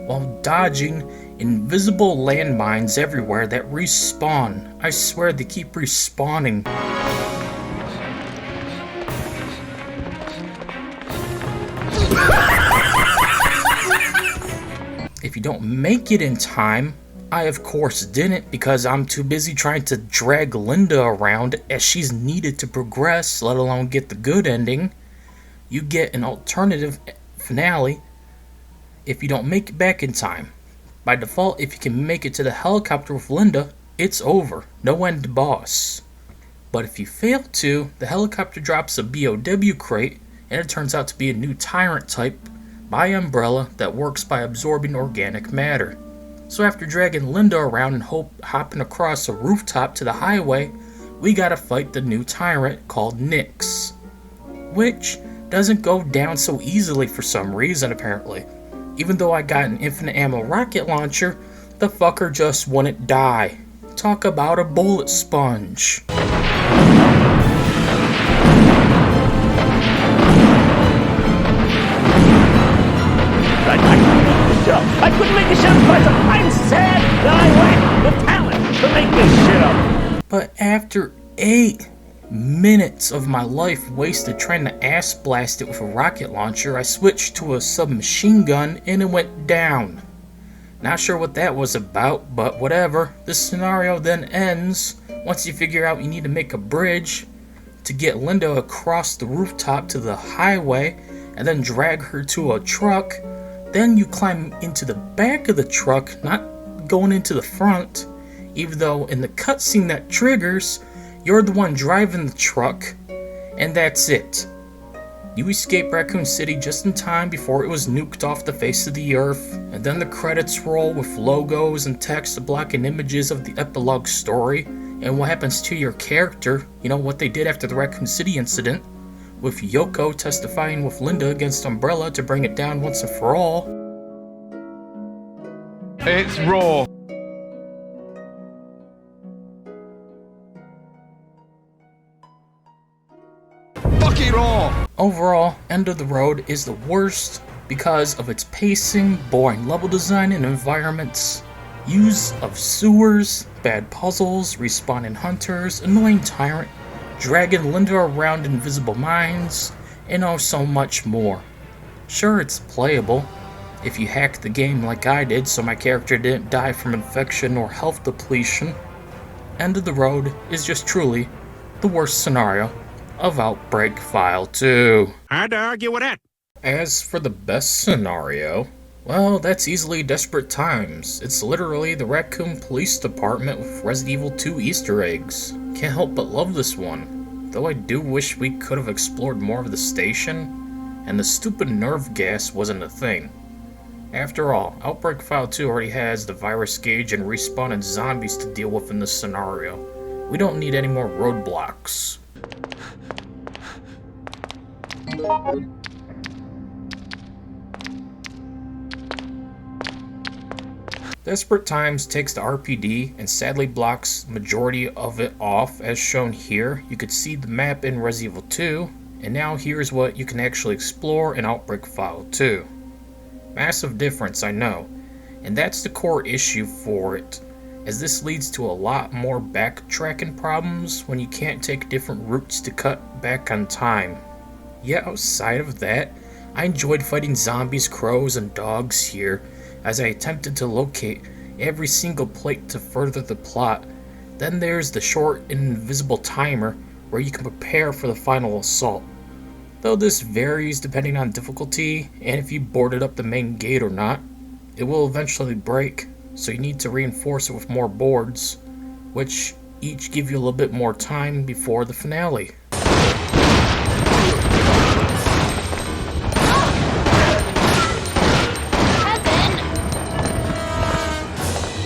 B: while dodging invisible landmines everywhere that respawn. I swear they keep respawning. If you don't make it in time, I of course didn't because I'm too busy trying to drag Linda around as she's needed to progress, let alone get the good ending. You get an alternative finale if you don't make it back in time. By default, if you can make it to the helicopter with Linda, it's over. No end boss. But if you fail to, the helicopter drops a BOW crate, and it turns out to be a new tyrant type by Umbrella that works by absorbing organic matter. So after dragging Linda around and hopping across a rooftop to the highway, we gotta fight the new tyrant called Nyx, which doesn't go down so easily for some reason apparently. Even though I got an infinite ammo rocket launcher, the fucker just wouldn't die. Talk about a bullet sponge.
G: I couldn't make this shit up, but I'm sad that I lack the talent to make this shit up.
B: But after 8 minutes of my life wasted trying to ass blast it with a rocket launcher, I switched to a submachine gun and it went down. Not sure what that was about, but whatever. This scenario then ends once you figure out you need to make a bridge to get Linda across the rooftop to the highway and then drag her to a truck. Then you climb into the back of the truck, not going into the front, even though in the cutscene that triggers, you're the one driving the truck, and that's it. You escape Raccoon City just in time before it was nuked off the face of the earth, and then the credits roll with logos and text blocking images of the epilogue story, and what happens to your character, you know, what they did after the Raccoon City incident, with Yoko testifying with Linda against Umbrella to bring it down once and for all.
V: It's raw. Fuck it all!
B: Overall, End of the Road is the worst because of its pacing, boring level design and environments, use of sewers, bad puzzles, respawning hunters, annoying tyrant, dragging Linda around invisible mines, and oh so much more. Sure, it's playable if you hack the game like I did so my character didn't die from infection or health depletion. End of the Road is just truly the worst scenario of Outbreak File 2.
T: Hard to argue with that.
B: As for the best scenario, well, that's easily Desperate Times. It's literally the Raccoon Police Department with Resident Evil 2 Easter eggs. Can't help but love this one, though I do wish we could have explored more of the station, and the stupid nerve gas wasn't a thing. After all, Outbreak File 2 already has the virus gauge and respawning zombies to deal with in this scenario. We don't need any more roadblocks. Desperate Times takes the RPD and sadly blocks the majority of it off as shown here. You could see the map in Resident Evil 2, and now here's what you can actually explore in Outbreak File 2. Massive difference, I know, and that's the core issue for it, as this leads to a lot more backtracking problems when you can't take different routes to cut back on time. Yet outside of that, I enjoyed fighting zombies, crows, and dogs here, as I attempted to locate every single plate to further the plot. Then there's the short and invisible timer where you can prepare for the final assault. Though this varies depending on difficulty and if you boarded up the main gate or not, it will eventually break, so you need to reinforce it with more boards, which each give you a little bit more time before the finale.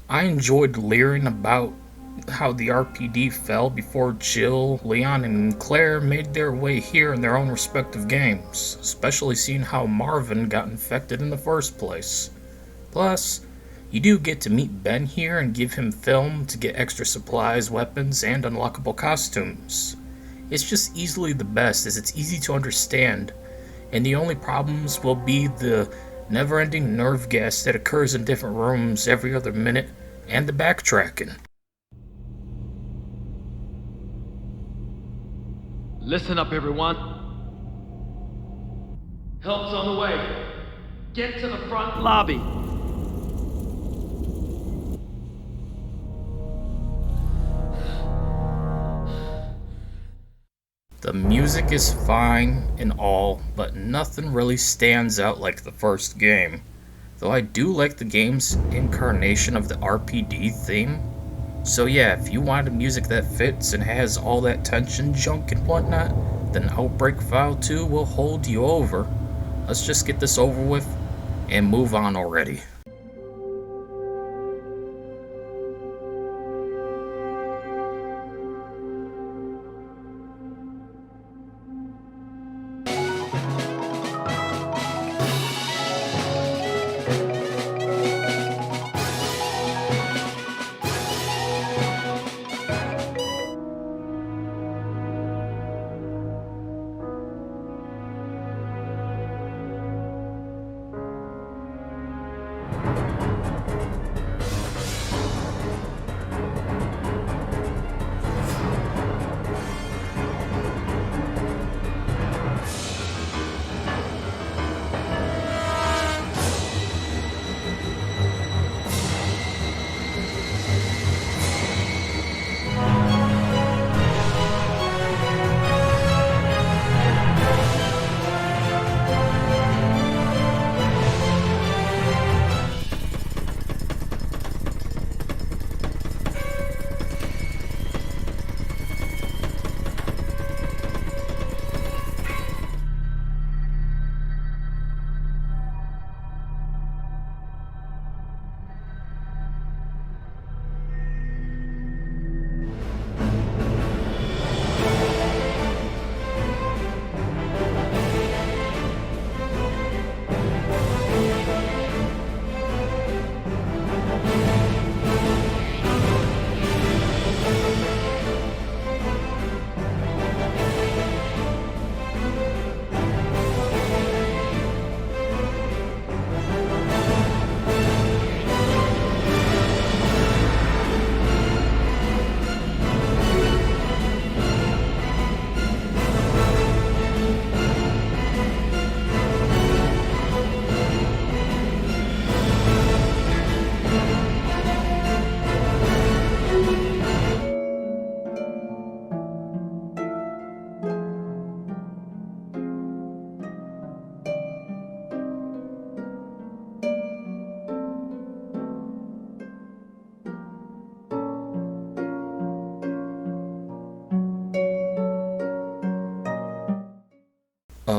B: I enjoyed learning about how the RPD fell before Jill, Leon, and Claire made their way here in their own respective games, especially seeing how Marvin got infected in the first place. Plus, you do get to meet Ben here and give him film to get extra supplies, weapons, and unlockable costumes. It's just easily the best as it's easy to understand, and the only problems will be the never-ending nerve gas that occurs in different rooms every other minute, and the backtracking.
W: Listen up, everyone. Help's on the way. Get to the front lobby.
B: The music is fine and all, but nothing really stands out like the first game. Though I do like the game's incarnation of the RPD theme. So yeah, if you want music that fits and has all that tension junk and whatnot, then Outbreak File 2 will hold you over. Let's just get this over with and move on already.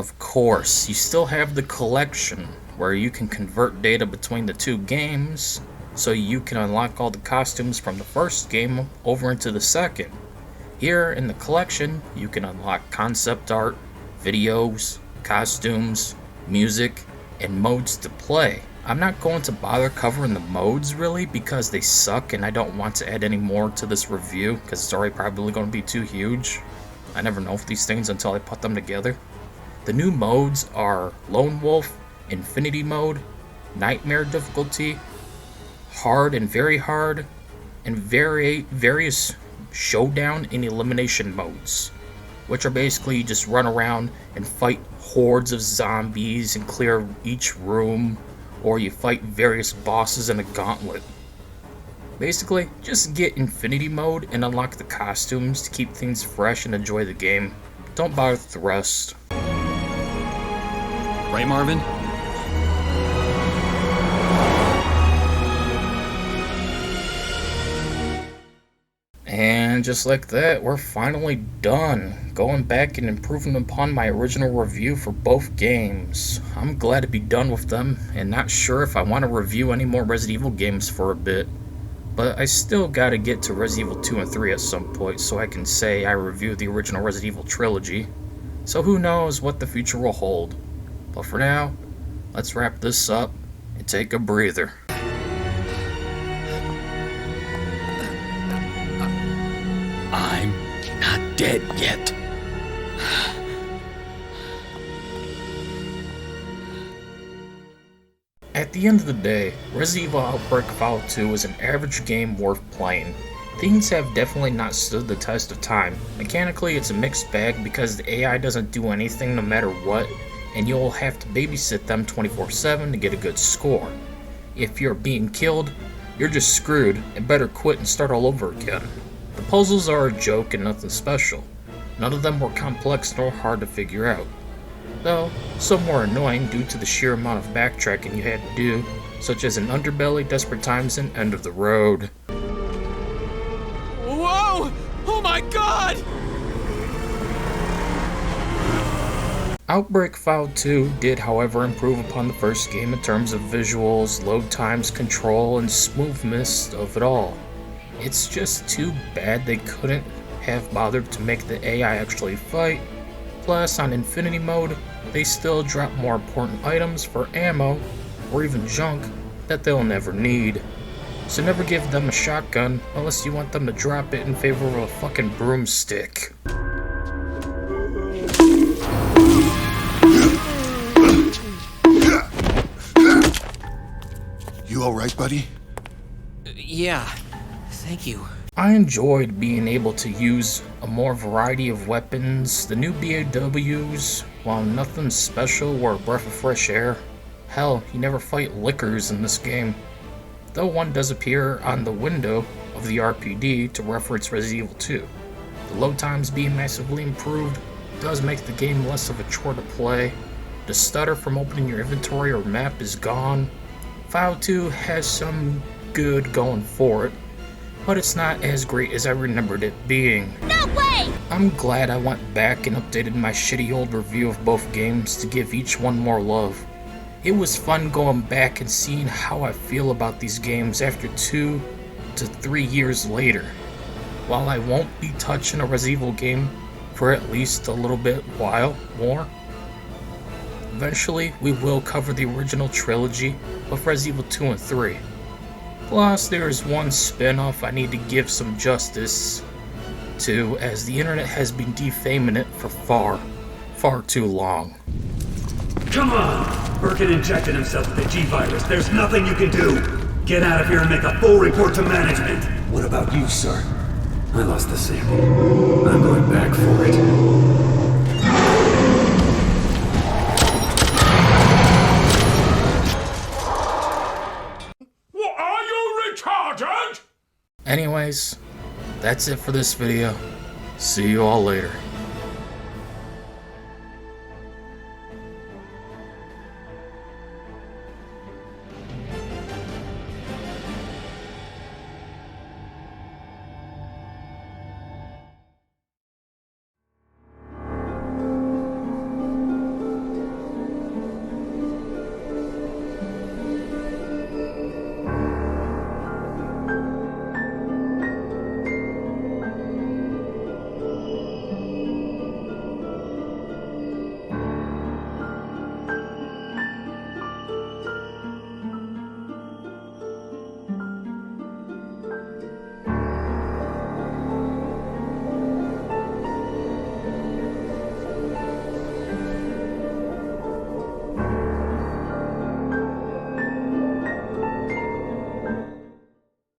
B: Of course, you still have the collection, where you can convert data between the two games, so you can unlock all the costumes from the first game over into the second. Here in the collection, you can unlock concept art, videos, costumes, music, and modes to play. I'm not going to bother covering the modes really because they suck and I don't want to add any more to this review because it's already probably going to be too huge. I never know if these things until I put them together. The new modes are Lone Wolf, Infinity Mode, Nightmare Difficulty, Hard and Very Hard, and various Showdown and Elimination modes, which are basically you just run around and fight hordes of zombies and clear each room, or you fight various bosses in a gauntlet. Basically, just get Infinity Mode and unlock the costumes to keep things fresh and enjoy the game. Don't bother with the rest.
N: Right, Marvin?
B: And just like that, we're finally done. Going back and improving upon my original review for both games. I'm glad to be done with them, and not sure if I want to review any more Resident Evil games for a bit. But I still gotta get to Resident Evil 2 and 3 at some point, so I can say I reviewed the original Resident Evil trilogy. So who knows what the future will hold. But for now, let's wrap this up and take a breather.
N: I'm not dead yet.
B: At the end of the day, Resident Evil Outbreak Fallout 2 is an average game worth playing. Things have definitely not stood the test of time. Mechanically, it's a mixed bag because the AI doesn't do anything no matter what, and you'll have to babysit them 24/7 to get a good score. If you're being killed, you're just screwed and better quit and start all over again. The puzzles are a joke and nothing special. None of them were complex nor hard to figure out. Though, some were annoying due to the sheer amount of backtracking you had to do, such as an Underbelly, Desperate Times, and End of the Road.
N: Whoa! Oh my god!
B: Outbreak Fallout 2 did, however, improve upon the first game in terms of visuals, load times, control, and smoothness of it all. It's just too bad they couldn't have bothered to make the AI actually fight. Plus, on Infinity Mode, they still drop more important items for ammo, or even junk, that they'll never need. So never give them a shotgun unless you want them to drop it in favor of a fucking broomstick.
R: You alright, buddy?
H: Yeah, thank you.
B: I enjoyed being able to use a more variety of weapons. The new BAWs, while nothing special, were a breath of fresh air. Hell, you never fight lickers in this game. Though one does appear on the window of the RPD to reference Resident Evil 2. The load times being massively improved does make the game less of a chore to play. The stutter from opening your inventory or map is gone. Fallout 2 has some good going for it, but it's not as great as I remembered it being.
F: No way!
B: I'm glad I went back and updated my shitty old review of both games to give each one more love. It was fun going back and seeing how I feel about these games after 2 to 3 years later. While I won't be touching a Resident Evil game for at least a little bit while more, eventually we will cover the original trilogy of Resident Evil 2 and 3. Plus, there is one spin-off I need to give some justice to, as the internet has been defaming it for far too long.
E: Come on! Birkin injected himself with the G-Virus. There's nothing you can do! Get out of here and make a full report to management! What about you, sir? I lost the sample. I'm going back for it.
B: Anyways, that's it for this video. See you all later.